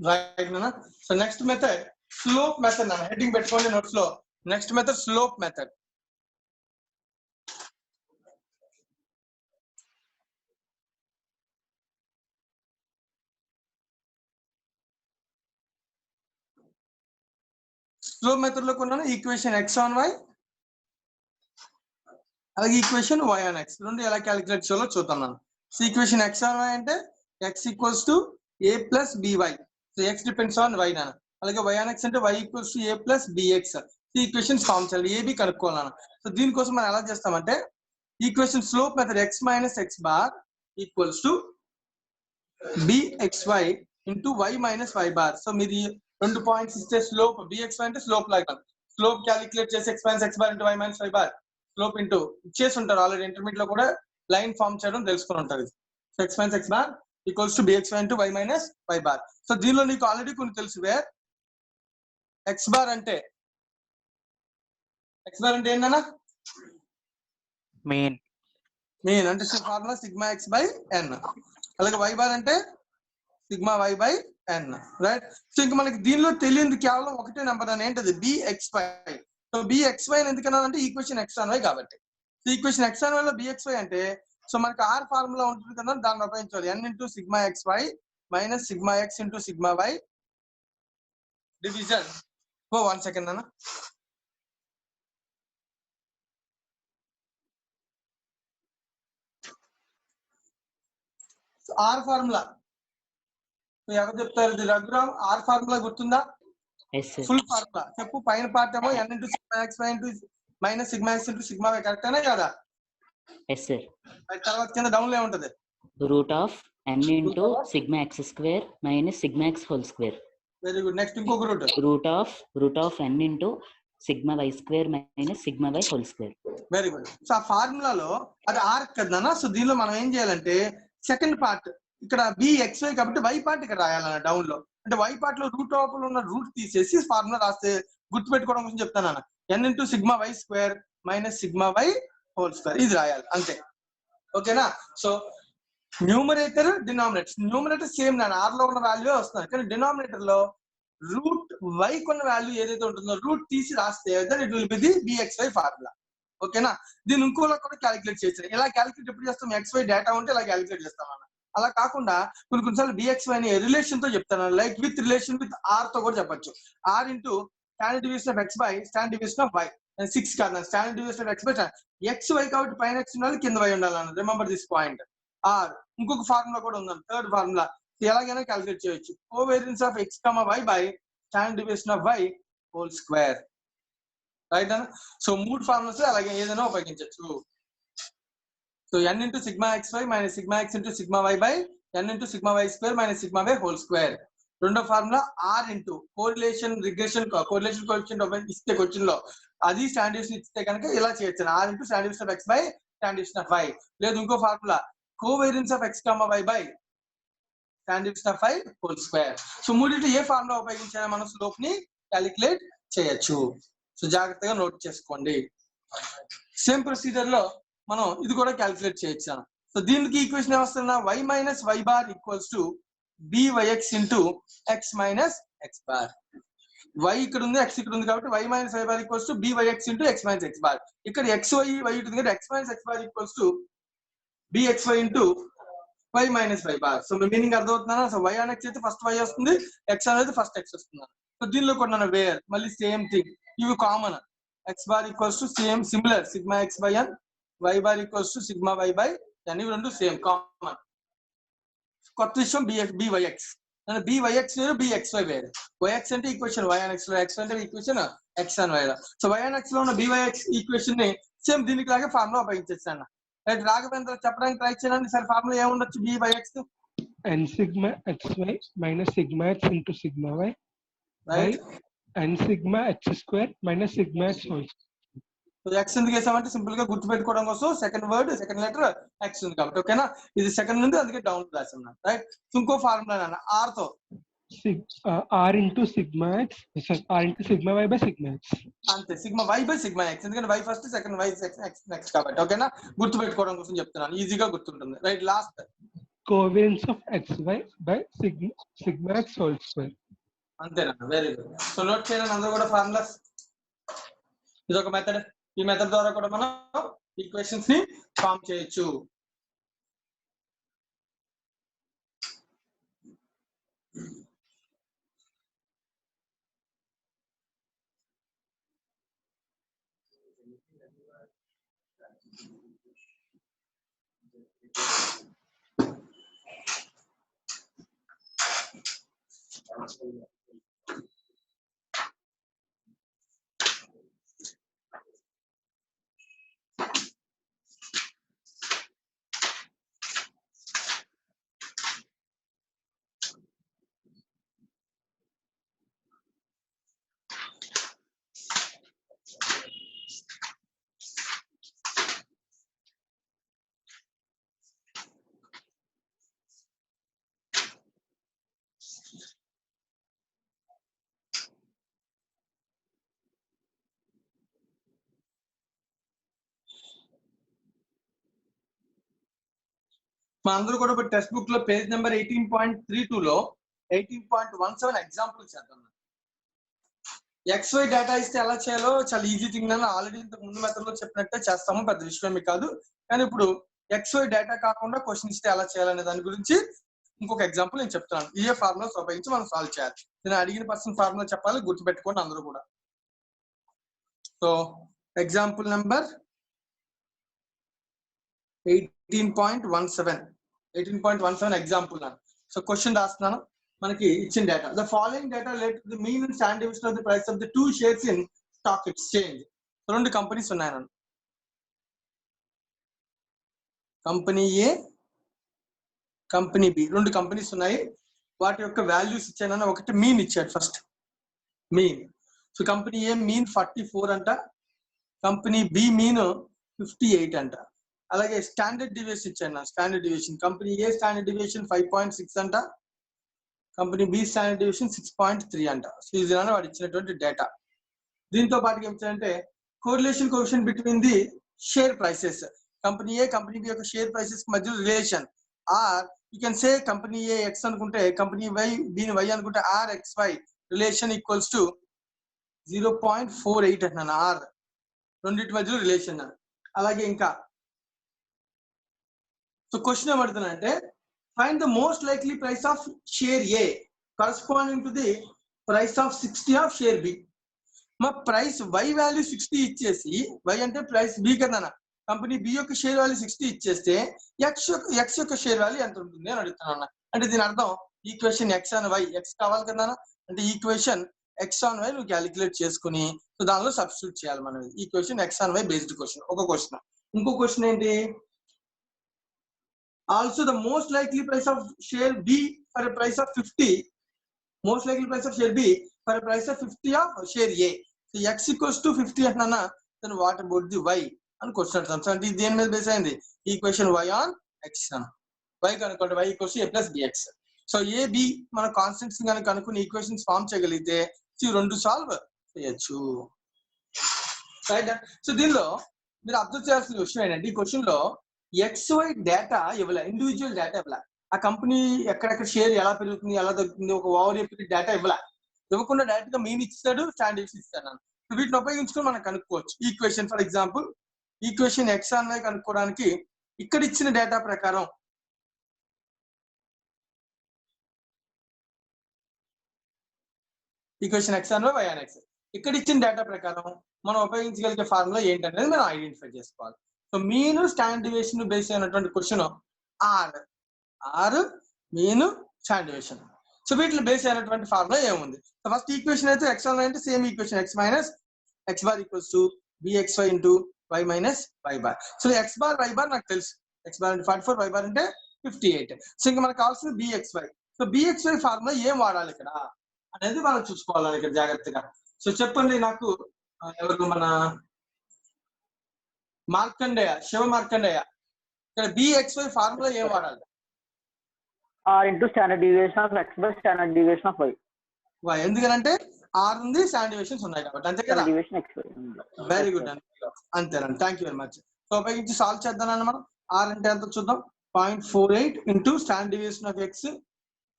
Right, Nana. So next method, slope method. Nana, heading పెట్టుకోండి notes లో. Next method, slope method. Slope method లో కొన్నాను ఈక్వేషన్ x on y అలాగే ఈక్వేషన్ y on x రెండు ఎలా క్యాలిక్యులేట్ చేయాలో చూద్దాం మనం. So equation x on y అంటే x equals to a plus by. So x depends on y నాన్న. అలాగే y on x అంటే y equals to a plus bx. ఈ ఈక్వేషన్స్ ఫామ్ చేయాలి, ab కనుక్కోవాలి నాన్న. సో దీనికోసం మనం ఎలా చేస్తామంటే equation slope method x minus x bar equals to bxy into y minus y bar. So మీరు రెండు పాయింట్స్ ఇస్తే స్లోప్ bxy అంటే స్లోప్ లాగా స్లోప్ క్యాలిక్యులేట్ చేసి x minus x bar into y minus y bar slope into ఇచ్చేసి ఉంటారు already intermediate లో కూడా లైన్ ఫామ్ చేయడం తెలుసుకుని ఉంటారు. So x minus x bar equals to bxy into y minus y bar. So దీనిలో నీకు ఆల్రెడీ కొన్ని తెలుసు వేర్ x bar అంటే ఏంటన్నా మీన్ అంటే formula sigma x by n. అలాగే y bar అంటే sigma y by n, right. So ఇంకా మనకి దీనిలో తెలియదు కేవలం ఒకటే నెంబర్ అని ఏంటది bxy. సో bxy ఎందుకన్నా అంటే ఈక్వేషన్ x on y కాబట్టి. So equation x on y లో bxy అంటే సో మనకి r ఫార్ములా ఉంటుంది కదా దాన్ని ఉపయోగించాలి n into sigma xy minus sigma x into sigma y division. ఓ 1 second అన్న. r ఫార్ములా ఎవరు చెప్తారు? ఇది రఘురామ్. r ఫార్ములా గుర్తుందా? ఫుల్ ఫార్ములా చెప్పు. పైన పార్ట్ ఏమో n into sigma xy into minus sigma x into sigma y కరెక్టేనా కదా? yes sir. తర్వాత కింద డౌన్ లో ఉంటది root of n into sigma x square minus sigma x whole square. Very good. Next ఇంకొక root of n into sigma y square minus sigma y whole square. Very good. So ఆ ఫార్ములాలో అది are కదా. So దీనిలో మనం ఏం చేయాలంటే second part ఇక్కడ bxy కాబట్టి y పార్ట్ ఇక్కడ రాయాలన్న డౌన్ లో. అంటే y పార్ట్ లో రూట్ లోపల ఉన్న రూట్ తీసేసి ఫార్ములా రాస్తే గుర్తుపెట్టుకోవడం కోసం చెప్తాను అన్న. n into sigma y square minus sigma y whole square ఇది రాయాలి అంతే. ఓకేనా? సో న్యూమరేటర్ న్యూమరేటర్ సేమ్ నాన్న ఆర్ లో ఉన్న వాల్యూ వస్తుంది, కానీ డినామినేటర్ లో రూట్ y కొన్న వాల్యూ ఏదైతే ఉంటుందో రూట్ తీసి రాస్తే then it will be the bxy formula. ఓకేనా? దీన్ని ఇంకోలా కూడా క్యాలిక్యులేట్ చేస్తాం. ఎలా క్యాలిక్యులేట్ ఎప్పుడు చేస్తాం? xy డేటా ఉంటే ఇలా క్యాలిక్యులేట్ చేస్తాం అన్న. అలా కాకుండా కొన్నిసార్లు bxy అని రిలేషన్ తో చెప్తాను, like with relation with r తో కూడా చెప్పొచ్చు. r into standard division of x by standard division of y. 6 కాదు standard division of x by xy కాబట్టి పైన x ఉండాలి కింద y ఉండాలి అన్న. Remember this point. r ఇంకొక ఫార్ములా కూడా ఉందండి, థర్డ్ ఫార్ములా. ఎలాగైనా క్యాలిక్యులేట్ చేయొచ్చు. Covariance of x, y by standard division of y whole square. Right అన్న? సో మూడు ఫార్ములాస్ అలాగే ఏదైనా ఉపయోగించవచ్చు. So n into sigma xy minus sigma x into sigma y by n into sigma y square minus sigma y whole square. రెండో formula r into correlation regression correlation coefficient ఇస్తే question లో అది standard ఇస్తే కనుక ఇలా చేయొచ్చు r into standard of X by standard of Y. లేదు ఇంకో formula covariance of X comma Y by standard of Y whole square. So మూడింటి ఏ ఫార్ములా ఉపయోగించాలి మనం స్లోప్ ని క్యాలిక్యులేట్ చేయొచ్చు. సో జాగ్రత్తగా నోట్ చేసుకోండి. సేమ్ ప్రొసీజర్ లో మనం ఇది కూడా క్యాలిక్యులేట్ చేయొచ్చు. సో దీనికి ఈక్వేషన్ ఏమొస్తుందా y minus y bar equals to byx into x minus x bar. y ఇక్కడ ఉంది x ఇక్కడ ఉంది కాబట్టి y minus y bar equals to byx into x minus x bar. ఇక్కడ xy y ఉంటుంది కదా x minus x bar equals to bxy into y minus y bar. So meaning అర్థమవుతుందా? So y అనే x అయితే first y వస్తుంది, x అనేది first x వస్తుంది. So దీనిలో కూడా వేర్ మళ్ళీ సేమ్ థింగ్, ఇవి common. x bar equals to same similar sigma x by n, y bar equals to sigma y by n, ఇవి రెండు సేమ్ కామన్. కొత్త విషయం byx byx వేరు bxy వేరు. yx అంటే ఈక్వేషన్ y and x లో, x అంటే ఈక్వేషన్ x and y లో. సో y and x లో ఉన్న byx ఈక్వేషన్ ని సేమ్ దీనికి లాగే ఫార్ములా ఉపయోగించేస్తాను. రైట్, రాఘవేంద్ర చెప్పడానికి ట్రై చేయండి. సరే formula ఏముండొచ్చు byx n sigma xy minus sigma x into sigma y right. n sigma x square minus sigma x whole. X ఎందుకు వేసామంటే సింపుల్ గా గుర్తు పెట్టుకోవడం కోసం second word second letter X ఉంది కాబట్టి. ఓకేనా, ఇది సెకండ్ ఉంది అందుకే డౌన్ రాసాం. రైట్, ఇంకో ఫార్ములా నాన్న ఆర్ తో r into sigma x, sorry, r into sigma y by sigma x. అంతే, sigma y by sigma x, ఎందుకంటే y first second y x next కాబట్టి. ఓకేనా, గుర్తు పెట్టుకోవడం కోసం చెప్తున్నాను, ఈజీగా గుర్తుంటుంది. Right, last Covariance of xy by sigma x whole square. అంతేనా, వెరీ గుడ్. సో నోట్ చేయండి అందరూ కూడా ఫార్ములాస్. ఇది ఒక మెథడ్, ఈ మెథడ్ ద్వారా కూడా మనం ఈక్వేషన్స్ ని ఫామ్ చేయొచ్చు. మా అందరూ కూడా ఇప్పుడు టెక్స్ట్ బుక్ లో పేజ్ నెంబర్ 18.32 లో 18.17 ఎగ్జాంపుల్ చేద్దాం. XY డేటా ఇస్తే ఎలా చేయాలో చాలా ఈజీ థింగ్ అని ఆల్రెడీ ఇంతకు ముందు మెథడ్ లో చెప్పినట్టే చేస్తాము, పెద్ద విషయమే కాదు. కానీ ఇప్పుడు XY డేటా కాకుండా క్వశ్చన్ ఇస్తే ఎలా చేయాలనే దాని గురించి ఇంకొక ఎగ్జాంపుల్ నేను చెప్తాను. ఇదే ఫార్ములాస్ ఉపయోగించి మనం సాల్వ్ చేయాలి. నేను అడిగిన పర్సన్ ఫార్ములా చెప్పాలి, గుర్తుపెట్టుకోండి అందరూ కూడా. So example number 18.17 example. So question రాస్తున్నాను. మనకి ఇచ్చిన data, the following data related to the mean and standard deviation of the price of the two shares in stock exchange. రెండు కంపెనీస్ ఉన్నాయి నన్ను, కంపెనీ ఏ కంపెనీ బి, రెండు companies ఉన్నాయి. వాటి యొక్క వాల్యూస్ ఇచ్చానన్న, ఒకటి మీన్ ఇచ్చాడు ఫస్ట్ మీన్. సో కంపెనీ ఏ mean 44 అంట, కంపెనీ బి మీన్ 58 అంట. అలాగే స్టాండర్డ్ డివియేషన్ ఇచ్చాను, స్టాండర్డ్ డివియేషన్ కంపెనీ ఏ స్టాండర్డ్ డివియేషన్ 5.6 అంట, కంపెనీ బి స్టాండర్డ్ డివియేషన్ 6.3 అంట. సో ఇది వాడు ఇచ్చినటువంటి డేటా. దీంతో పాటు ఏం ఇచ్చారంటే correlation coefficient between the share prices, company A company B యొక్క షేర్ ప్రైసెస్ మధ్య relation. R you can say company A X అనుకుంటే కంపెనీ వై బి వై అనుకుంటే r X Y relation equals to 0.48 అంటున్నాను. Are రెండింటి మధ్యలో relation. అలాగే ఇంకా so question ఏమడుతున్నా అంటే find the most likely price of share A corresponding to the price of 60 of share B. మా ప్రైస్ వై వాల్యూ 60 ఇచ్చేసి, వై అంటే ప్రైస్ బి కదా, కంపెనీ బి యొక్క షేర్ వాల్యూ 60 ఇచ్చేస్తే ఎక్స్ యొక్క షేర్ వాల్యూ ఎంత ఉంటుంది అని అడుగుతున్నా. అంటే దీని అర్థం equation x and y, x కావాలి కదా అంటే ఈక్వేషన్ ఎక్స్ ఆన్ వై నువ్వు క్యాలిక్యులేట్ చేసుకుని సో దానిలో సబ్స్టిట్యూట్ చేయాలి మనం. Equation X on y based question ఒక క్వశ్చన్. ఇంకో క్వశ్చన్ ఏంటి, also the most likely price of share B for a price of 50 most likely price of share B for price of 50 of share A. So x equals to 50 అంటున్నా, then what about the y అని question అడుగుతాం. So అంటే దేని మీద base అయింది? Equation y on x అన్న. y కనుక్కోండి, y equals to a plus bx. So A B మన కాన్స్టెంట్స్ కనుక అనుకుని ఈక్వేషన్స్ ఫామ్ చేయగలిగితే ఈ రెండు సాల్వ్ చేయొచ్చు. రైట్. సో దీనిలో మీరు అబ్జర్వ్ చేయాల్సిన విషయం ఏంటంటే, ఈ క్వశ్చన్ లో XY డేటా ఇవ్వలే, ఇండివిజువల్ డేటా ఇవ్వలే. ఆ కంపెనీ ఎక్కడెక్కడ షేర్ ఎలా పెరుగుతుంది, ఎలా తగ్గుతుంది, ఒక ఓవర్ పీరియడ్ డేటా ఇవ్వలే. ఇవ్వకుండా డైరెక్ట్ గా మీన్ ఇస్తాడు, స్టాండర్డ్స్ ఇస్తాడు. వీటిని ఉపయోగించుకొని మనం కనుక్కోవచ్చు. Equation for example equation x on y కనుక్కోవడానికి ఇక్కడ ఇచ్చిన డేటా ప్రకారం equation x on y on x ఇక్కడ ఇచ్చిన డేటా ప్రకారం మనం ఉపయోగించగలిగే ఫార్ములా ఏంటనేది మనం ఐడెంటిఫై చేసుకోవాలి. So mean standard deviation base అయినటువంటి question or mean standard deviation. So వీటిని బేస్ అయినటువంటి ఫార్ములా ఏముంది? సో ఫస్ట్ ఈక్వేషన్ అయితే x ఆన్ y అంటే same equation x minus x bar equals to bxy into y minus y bar. So x bar y bar నాకు తెలుసు, x bar అంటే 44, y bar అంటే 58. So ఇంకా మనకు కావాల్సింది bxy. సో bxy ఫార్ములా ఏం వాడాలి ఇక్కడ అనేది మనం చూసుకోవాలి ఇక్కడ జాగ్రత్తగా. సో చెప్పండి నాకు, ఎవరు మన మార్కండేయ, శివ మార్కండేయ, ఇక్కడ bxy ఫార్ములా ఏం వాడాలి? r into standard deviation of x by standard deviation of y. y ఎందుకంటే r ఉంది, స్టాండర్డ్ డీవియేషన్స్ ఉన్నాయి కాబట్టి, అంతే కదా? Deviation x y. Very good అండి, అంతేనండి. Thank you very much. So ఉపయోగించి సాల్వ్ చేద్దామని మనం r అంటే ఎంత చూద్దాం. 0.48 into standard deviation of x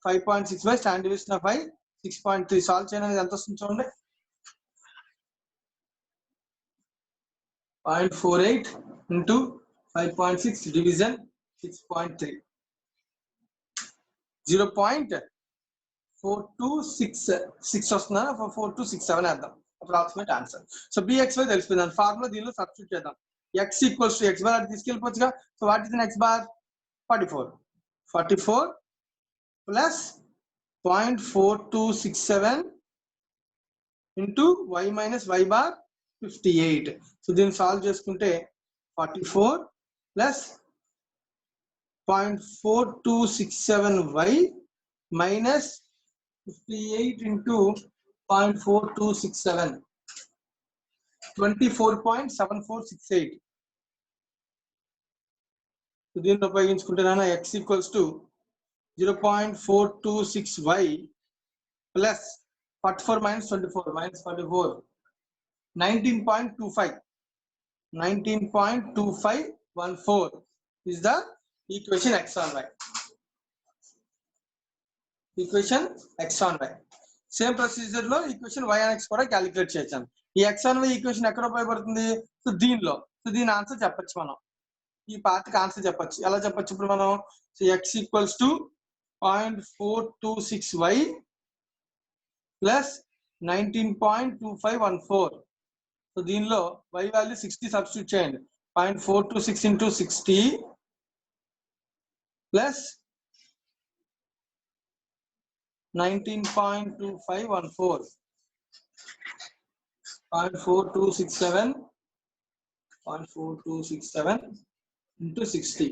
5.6 by standard deviation of y 6.3. Solve చేయడానికి ఎంత వస్తుంది చూడండి. 0.48 ఇంటూ 5.6 డివిజన్ 6.3 0.4266 వస్తుందా? 4267 వేద్దాం, అప్రాక్సిమేట్ ఆన్సర్. సో bxy తెలిసిపోయింది. ఫార్ములా దీనిలో సబ్స్టిట్యూట్ చేద్దాం. x equals to x bar అది తీసుకెళ్ళిపోవచ్చుగా. So what is x bar? 44 plus 0.4267 into y minus y bar 58. So దీన్ని సాల్వ్ చేసుకుంటే 44 plus 0.4267y minus 58 into 0.4267 24.7468. So దీన్ని ఉపయోగించుకుంటే x equals to 0.426y plus 44 minus 24 minus 44 19.2514 is the equation x on y. Equation x on y. Same procedure లో equation y on x కూడా calculate చేయొచ్చు. ఈ x on y equation ఎక్కడ ఉపయోగపడుతుంది? So దీనిలో. So దీని ఆన్సర్ చెప్పొచ్చు మనం. ఈ పార్ట్కి ఆన్సర్ చెప్పొచ్చు. ఎలా చెప్పొచ్చు ఇప్పుడు మనం? So x equals to 0.426y plus 19.2514. So దీనిలో y వాల్యూ 60 సబ్స్టిట్యూట్ చేయండి. 0.426 ఇంటూ 60 ప్లస్ 19.2514 0.4267 into 60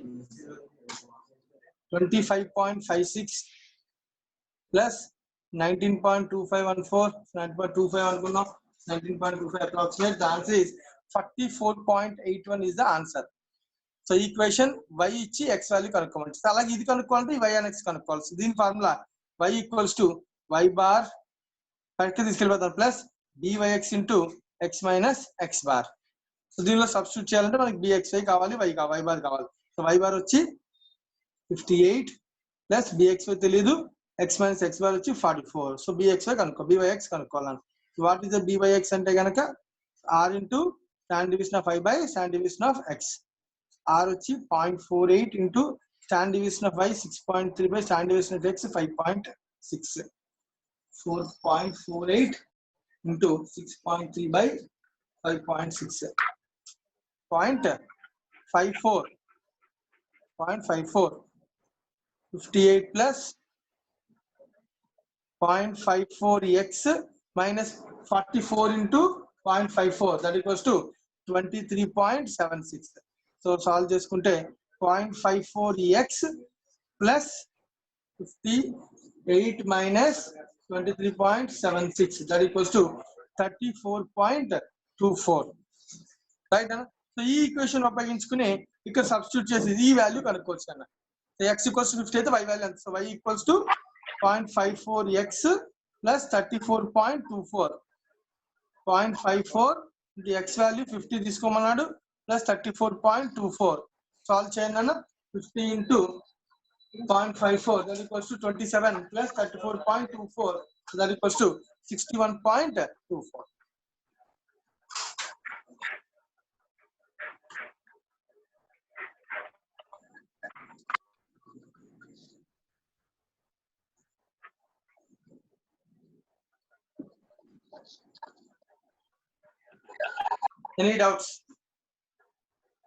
25.56 plus 19.2514 19.25 అనుకున్నాం 19.25 approximate. The answer is 44.81 is the answer. So equation y ఇచ్చి x వాల్యూ కనుక్కోమండి. అలాగే ఇది కనుక్కోవాలంటే y and x కనుక్కోవాలి. సో దీని formula y equals to y bar correct తీసుకెళ్ళిపోతాం plus byx into x minus x bar. So దీనిలో substitute చేయాలంటే మనకి bxy కావాలి, y బార్ కావాలి. సో y బార్ వచ్చి 58 ప్లస్ bxy తెలియదు, x మైనస్ x బార్ వచ్చి 44. సో bxy కనుక్కో, byx కనుక్కోవాలి. వాట్ ఈస్ ద byx అంటే కనుక r into standard deviation of y by standard deviation of x. r వచ్చి 0.48 into standard deviation of y 6.3 by standard deviation of x 5.6. 4.48 into 6.3 by 5.6. 0.54 58 plus 0.54x minus 44 into 0.54 that equals to 23.76. So solve చేసుకుంటే 0.54x plus 58 minus 23.76 that equals to 34.24 right అన్న. So ఈ equation ఉపయోగించుకుని ఇక్కడ substitute చేసి ఈ value కనుక్కోవచ్చు అన్న. So x equals to 50 అయితే y వాల్యూ ఎంత? So y equals to 0.54x plus 34.24 0.54 into x value 50 తీసుకోమన్నాడు ప్లస్ 34.24 సాల్వ్ చేయండి అన్న. 50 into 0.54 that equals to 27 plus 34.24 so that equals to 61.24. Any doubts?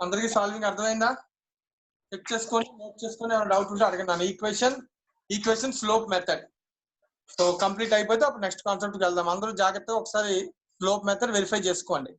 అందరికీ సాల్వింగ్ అర్థమైందా? చెక్ చేసుకొని నోట్ చేసుకొని ఏమైనా డౌట్ ఉంటే అడగండి. Equation slope method. So complete అయిపోతే అప్పుడు నెక్స్ట్ కాన్సెప్ట్కి వెళ్దాం. అందరూ జాగ్రత్తగా ఒకసారి స్లోప్ మెథడ్ వెరిఫై చేసుకోండి.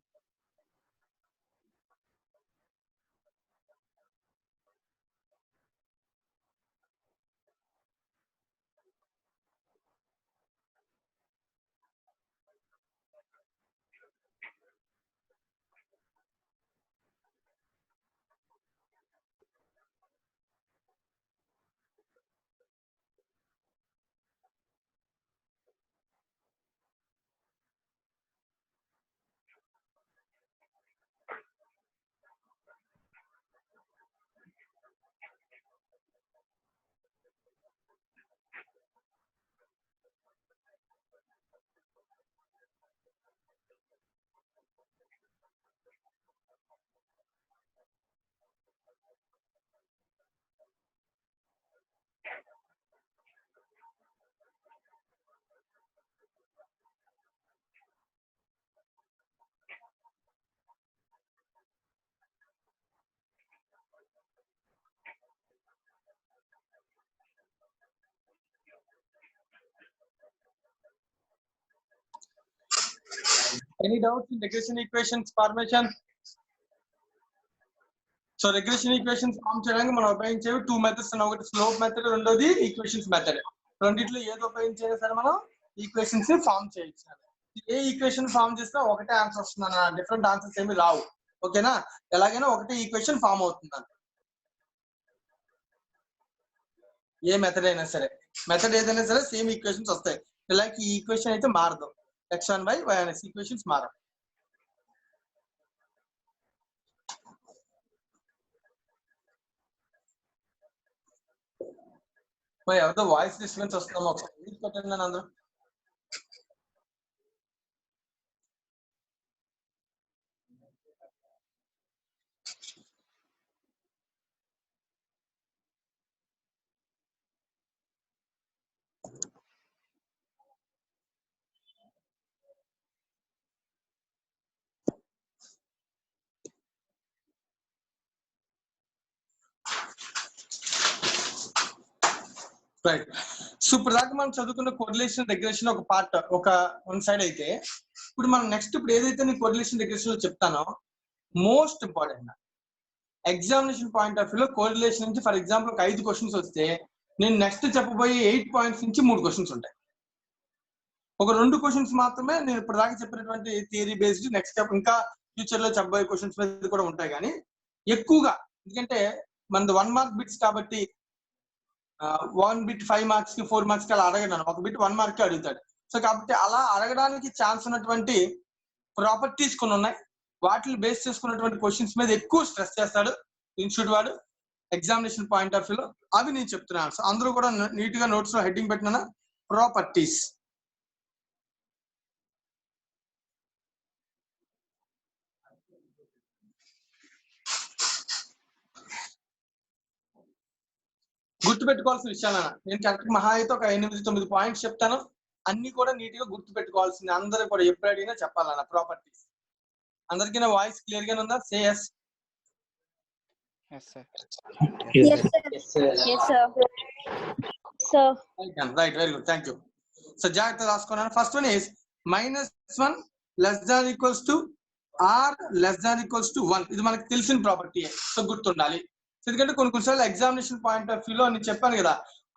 Any doubts in regression equations formation? So regression equations form చేయడానికి మనం ఉపయోగించేవి 2 మెథడ్స్ అన్న. ఒకటి స్లోప్ మెథడ్, రెండోది ఈక్వేషన్స్ మెథడ్. రెండిట్లో ఏది ఉపయోగించినా సరే మనం ఈక్వేషన్స్ ఫార్మ్ చేయొచ్చు. ఏ ఈక్వేషన్ ఫార్మ్ చేసినా ఒకటే ఆన్సర్ వస్తుంది అన్న, డిఫరెంట్ ఆన్సర్స్ ఏమి రావు. ఓకేనా? ఎలాగైనా ఒకటే ఈక్వేషన్ ఫార్మ్ అవుతుంది అన్న. ఏ మెథడ్ అయినా సరే, మెథడ్ ఏదైనా సరే సేమ్ ఈక్వేషన్స్ వస్తాయి. లైక్ ఈ ఈక్వేషన్ అయితే మారదు, x1 by y అనేసి ఈక్వేషన్స్ మారవు. మరి ఎవరితో వాయిస్ డిస్టర్బెన్స్ వస్తుందో ఒకసారి పెట్టండి నన్ను అందరూ. రైట్. సో ఇప్పుడు దాకా మనం చదువుకున్న కోరిలేషన్ రెగ్రెషన్ ఒక పార్ట్, ఒక వన్ సైడ్ అయితే, ఇప్పుడు మనం నెక్స్ట్ ఇప్పుడు ఏదైతే నేను కోరిలేషన్ రెగ్రెషన్ లో చెప్తానో most important examination point of వ్యూలో కోరిలేషన్ నుంచి ఫర్ ఎగ్జాంపుల్ ఒక 5 క్వశ్చన్స్ వస్తే నేను నెక్స్ట్ చెప్పబోయే 8 పాయింట్స్ నుంచి 3 క్వశ్చన్స్ ఉంటాయి. ఒక 2 క్వశ్చన్స్ మాత్రమే నేను ఇప్పుడు దాకా చెప్పినటువంటి థియరీ బేస్డ్ నెక్స్ట్ ఇంకా ఫ్యూచర్ లో చెప్పబోయే క్వశ్చన్స్ మీద కూడా ఉంటాయి. కానీ ఎక్కువగా ఎందుకంటే మనది 1 మార్క్ బిట్స్ కాబట్టి 1 బిట్ 5 మార్క్స్ కి 4 మార్క్స్ కి అలా అడగడాను, ఒక బిట్ 1 మార్క్ కి అడుగుతాడు. సో కాబట్టి అలా అడగడానికి ఛాన్స్ ఉన్నటువంటి ప్రాపర్టీస్ కొన్ని ఉన్నాయి. వాటిని బేస్ చేసుకున్నటువంటి క్వశ్చన్స్ మీద ఎక్కువ స్ట్రెస్ చేస్తాడు ఇన్స్టిట్యూట్ వాడు ఎగ్జామినేషన్ పాయింట్ ఆఫ్ వ్యూలో. అవి నేను చెప్తున్నాను. సో అందరూ కూడా నీట్ గా నోట్స్ లో హెడ్డింగ్ పెట్టిన ప్రాపర్టీస్. గుర్తుపెట్టుకోవాల్సిన విషయాలు నేను కరెక్ట్ మహా అయితే ఒక 8-9 పాయింట్స్ చెప్తాను. అన్ని కూడా నీట్ గా గుర్తు పెట్టుకోవాల్సింది. అందరూ కూడా ఎప్పుడు అడిగినా చెప్పాలన్న ప్రాపర్టీస్. అందరికీ నా వాయిస్ క్లియర్ గానే ఉందా? సే yes. Yes sir. Yes sir. Yes sir. Sir. Right, very good, thank you. So జాగ్రత్త రాసుకున్నాను. First one is -1 less than equals to r less than equals to 1. ఇది మనకు తెలిసిన ప్రాపర్టీ. సో గుర్తుండాలి. ఎందుకంటే కొన్నిసార్లు ఎగ్జామినేషన్ పాయింట్ ఆఫ్ వ్యూలో నేను చెప్పాను కదా,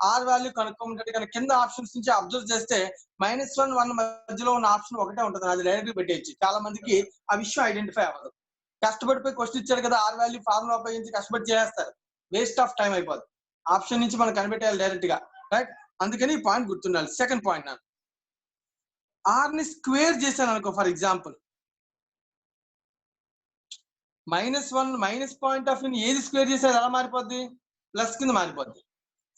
ఆర్ వాల్యూ కనుక్కోమంటే కనుక కింద ఆప్షన్స్ నుంచి అబ్జర్వ్ చేస్తే -1 1 మధ్యలో ఉన్న ఆప్షన్ ఒకటే ఉంటుంది, అది డైరెక్ట్ పెట్టేయచ్చు. చాలా మందికి ఆ విషయం ఐడెంటిఫై అవ్వదు. కష్టపడిపోయి క్వశ్చన్ ఇచ్చాడు కదా, ఆర్ వాల్యూ ఫార్ములా ఉపయోగించి కష్టపడి చేస్తారు, వేస్ట్ ఆఫ్ టైం అయిపోతుంది. ఆప్షన్ నుంచి మనం కనిపెట్టేయాలి డైరెక్ట్ గా, రైట్? అందుకని ఈ పాయింట్ గుర్తుండాలి. సెకండ్ పాయింట్, నాకు ఆర్ ని స్క్వేర్ చేశాను అనుకో, for example -1 minus point of వ్యూని ఏది స్క్వేర్ చేసేది ఎలా మారిపోద్ది? ప్లస్ కింద మారిపోద్ది.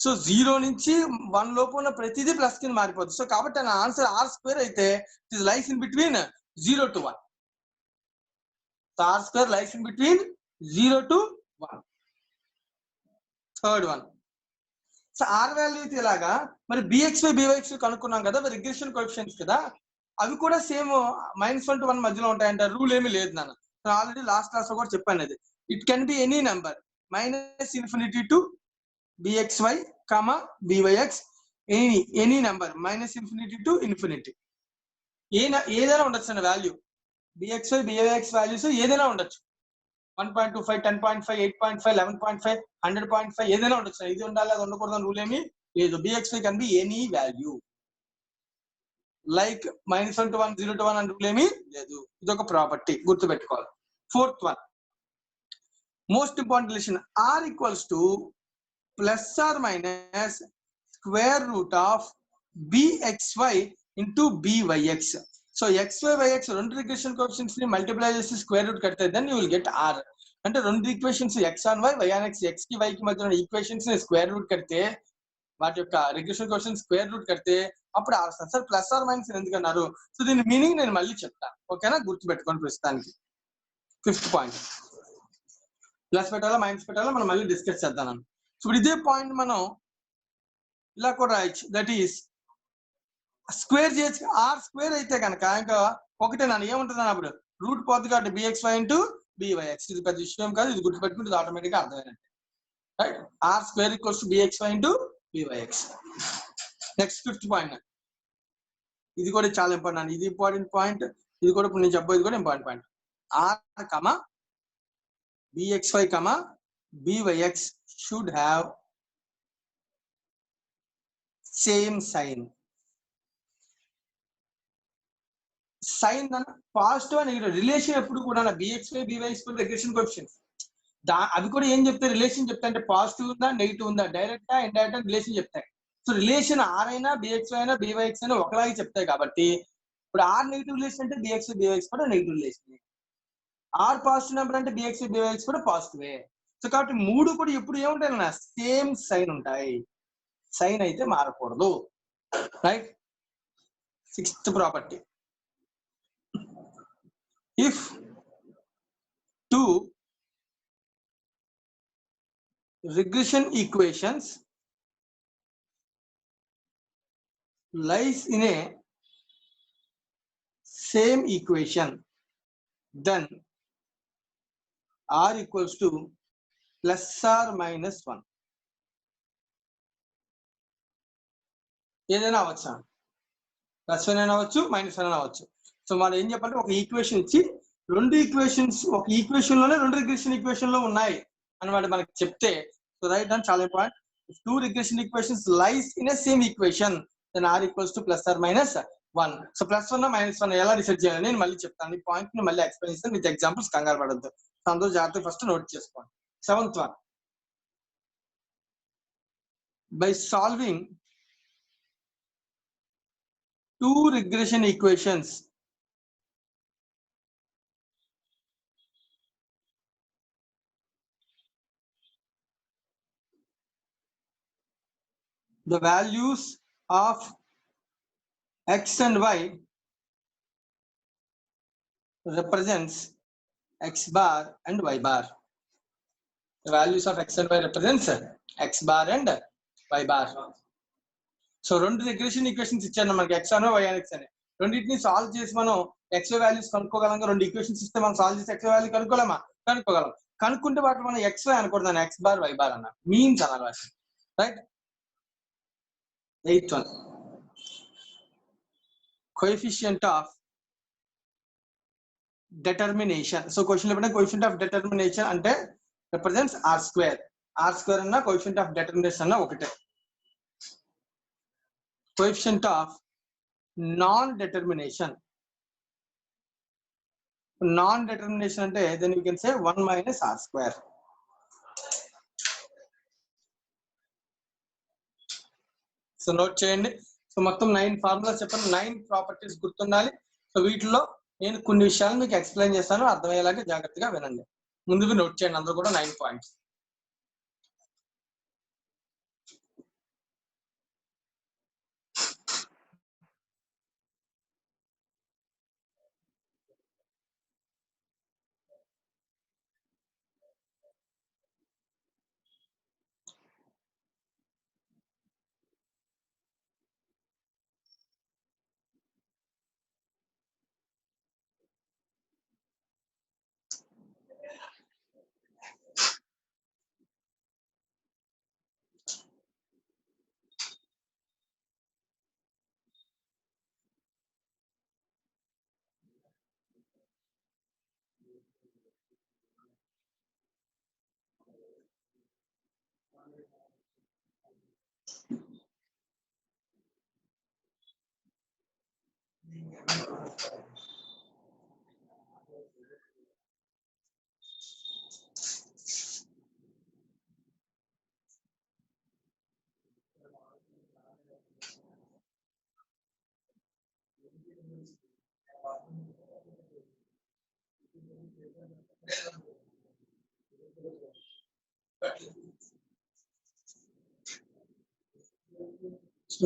సో 0 నుంచి 1 లోపు ఉన్న ప్రతిదీ ప్లస్ కింద మారిపోద్ది. సో కాబట్టి నా ఆన్సర్ ఆర్ స్క్వేర్ అయితే it is lies in between 0 to 1. So R square lies in between 0 to 1. Third one, so R value అయితే ఇలాగా, మరి బిఎక్స్ బీవైఎక్స్ కనుక్కున్నాం కదా, మరి రిగ్రెషన్ కోఎఫిషియెంట్స్ కదా, అవి కూడా సేమ్ -1 to 1 మధ్యలో ఉంటాయంట. రూల్ ఏమీ లేదు నాన్న, ఆల్రెడీ లాస్ట్ క్లాస్ లో కూడా చెప్పాను. అది it can be any number -∞ to bxy, byx, any number -∞ to ∞. ఏదైనా ఉండొచ్చు అన్న వాల్యూ, bxy byx వాల్యూస్ ఏదైనా ఉండొచ్చు. 1.25, 10.5, 8.5, 11.5, 100.5 ఏదైనా ఉండొచ్చు. ఇది ఉండాలి అది ఉండకూడదు రూల్ ఏమీ లేదు. bxy can be any value, like -1 to 1, 0 to 1 అని రూల్ ఏమీ లేదు. ఇది ఒక ప్రాపర్టీ గుర్తుపెట్టుకోవాలి. Fourth one, most important relation, R equals to ± square root of bxy into byx. So xy yx రెండు రిగ్రెషన్ కోఎఫిషియెంట్స్ ని మల్టిప్లై చేసి స్క్వేర్ రూట్ కడితే then you will get R. అంటే రెండు equations x on y, y on x, x కి y కి మధ్య ఉన్న ఈక్వేషన్స్ ని స్క్వేర్ రూట్ కడితే, వాటి యొక్క రిగ్రెషన్ కోఎఫిషియెంట్ స్క్వేర్ రూట్ కడితే అప్పుడు ఆర్ వస్తుంది. సార్ ప్లస్ ఆర్ మైనస్ ఎందుకన్నారు? సో దీని మీనింగ్ నేను మళ్ళీ చెప్తాను, ఓకేనా? గుర్తుపెట్టుకోండి ప్రస్తుతానికి. ఫిఫ్త్ పాయింట్, ప్లస్ పెట్టాలా మైనస్ పెట్టాలా మనం మళ్ళీ డిస్కస్ చేద్దాం. సో ఇప్పుడు ఇదే పాయింట్ మనం ఇలా కూడా రాయొచ్చు, దట్ ఈస్ స్క్వేర్ చేయొచ్చు. ఆర్ స్క్వేర్ అయితే కనుక ఇంకా ఒకటే నన్ను ఏముంటుంది అప్పుడు రూట్ పోతుంది కాబట్టి bxy ఇంటూ byx. ఇది పెద్ద విషయం కాదు, ఇది గుర్తుపెట్టుకుంటే ఇది ఆటోమేటిక్ గా అర్థమైనట్టు, right? R square equals to bxy into byx. Next fifth point, ఇది కూడా చాలా ఇంపార్టెంట్, ఇది ఇంపార్టెంట్ పాయింట్, ఇది కూడా ఇప్పుడు నేను చెప్పబోయేది కూడా important point. R comma bxy comma byx should have same sign. Sign positive అని రిలేషన్ ఎప్పుడు కూడా bxy byx రిగ్రెషన్ కోఎఫిషియెంట్స్ అవి కూడా ఏం చెప్తాయి? రిలేషన్ చెప్తాయి. అంటే పాజిటివ్ ఉందా నెగిటివ్ ఉందా, డైరెక్టా ఇండైరెక్ట్ రిలేషన్ చెప్తాయి. సో రిలేషన్ ఆర్ అయినా bxy అయినా byx అయినా ఒకలాగే చెప్తాయి. కాబట్టి ఇప్పుడు ఆర్ నెగిటివ్ రిలేషన్ అంటే bxy byx కూడా negative relation, R positive number అంటే bxy byx కూడా పాజిటివే. సో కాబట్టి మూడు కూడా ఎప్పుడు ఏముంటాయి? సేమ్ సైన్ ఉంటాయి, సైన్ అయితే మారకూడదు, right? Sixth property, if two regression equations lies in a same equation, then r equals to plus or minus 1. ఏదైనా అవ్వచ్చు, +1 అయినా అవ్వచ్చు, -1 అయినా అవ్వచ్చు. సో మనం ఏం చెప్పాలంటే ఒక ఈక్వేషన్ ఇచ్చి రెండు ఈక్వేషన్స్ ఒక ఈక్వేషన్ లోనే రెండు రిగ్రెషన్ ఈక్వేషన్ లో ఉన్నాయి అన్నమాట మనకి చెప్తే, సో రైట్ అని చాలా important. Two regression equations lies in a same equation then R equals to +or-1. So +1 -1 ఎలా రిసెట్ చేయాలని నేను మళ్ళీ చెప్తాను. ఈ పాయింట్ ని మళ్ళీ ఎక్స్ప్లెయిన్ చేస్తాను విత్ ఎగ్జాంపుల్స్, కంగారు పడద్దు. అందరూ జాగ్రత్తగా ఫస్ట్ నోట్ చేసుకోండి. Seventh one, by solving two regression equations the values of x and y represents x bar and y bar. The values of x and y represents x bar and y bar. So రెండు regression equations ఇచ్చాను మనకి, x అని y అని x అని. రెండింటిని solve చేసి మనం xy values కనుక్కోగలం. రెండు ఈక్వేషన్స్ ఇస్తే మనం సాల్వ్ చేసి xy వాల్యూ కనుక్కోలేమా? కనుక్కోగలం. కనుక్కుంటే వాటి మనం xy అనకూడదు, x బార్ y బార్ అన్న మీన్స్ అనాలి, right? Eighth one, coefficient of determination. So question లో కోఎఫిషియంట్ ఆఫ్ determination అంటే represents R square. R square అన్న కోఎఫిషియంట్ ఆఫ్ determination అన్న ఒకటే. coefficient of non-determination. Non-determination ante then you can say 1 minus r square. So note చేయండి. So మొత్తం 9 formulas చెప్పాను, 9 properties గుర్తుండాలి. So వీటిలో నేను కొన్ని విషయాలు మీకు ఎక్స్ప్లెయిన్ చేస్తాను, అర్థమయ్యేలాగా జాగ్రత్తగా వినండి. ముందుగా నోట్ చేయండి అందరూ కూడా 9 పాయింట్స్.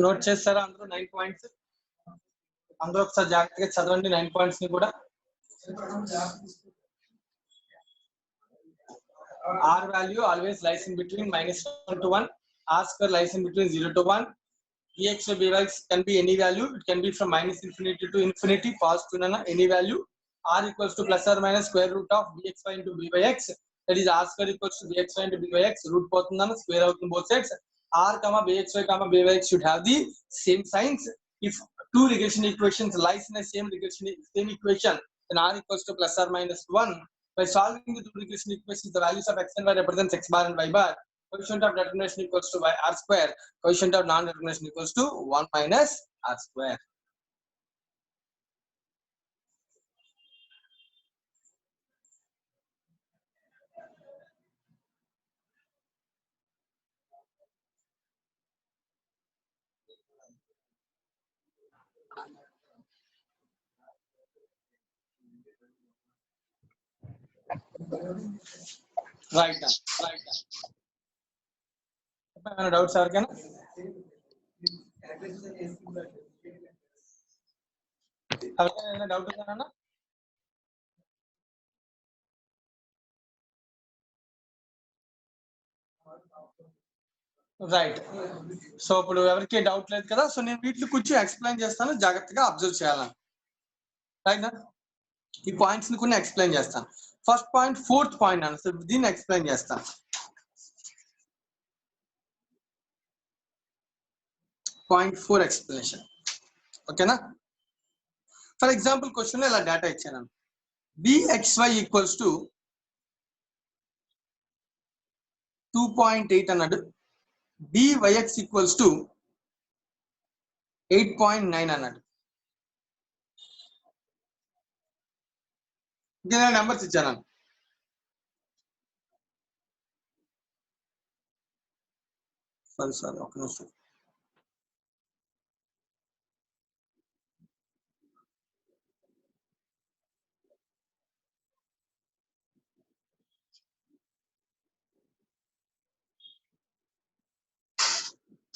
నోట్ చేస్తారా అందరూ 9 పాయింట్స్? అందరూ ఒకసారి జాగ్రత్తగా చదవండి 9 పాయింట్స్ ని కూడా. R value always lies in between -1 to 1. R square lies in between 0 to 1. Vx or Vx can be any value. It can be from -infinity to infinity, positive nana any value. R equals to plus or minus square root of Vxy into Vyx. That is R square equals to Vxy into Vyx. Root potundana square out on both sides. R comma Vxy comma Vyx should have the same signs. If two regression equations lies in the same equation, then R equals to plus or minus 1. By solving the two regression equations, the values of x and y represents x bar and y bar. Coefficient of determination equals to r square. Coefficient of non-determination equals to 1 minus r square. Right. Any doubts ఎవరికైనా? ఎవరికైనా doubt ఉందా? Right. So ఇప్పుడు ఎవరికి doubt లేదు కదా, so నేను వీటిని కొంచెం ఎక్స్ప్లెయిన్ చేస్తాను, జాగ్రత్తగా అబ్జర్వ్ చేయాలని. రైట్, ఈ పాయింట్స్ ని కొన్ని ఎక్స్ప్లెయిన్ చేస్తాను. ఫస్ట్ పాయింట్ 4th పాయింట్ అన్న, సో దీన్ని ఎక్స్ప్లెయిన్ చేస్తాను. Point 4 explanation. ఓకేనా? ఫర్ ఎగ్జాంపుల్ క్వశ్చన్ లో ఇలా డేటా ఇచ్చాను. bxy ఈక్వల్స్ టు 2.8 అన్నాడు. byx ఈక్వల్స్ టు 8.9 అన్నాడు. ఇంకా నెంబర్స్ ఇచ్చాను. సారీ ఒక నిమిషం.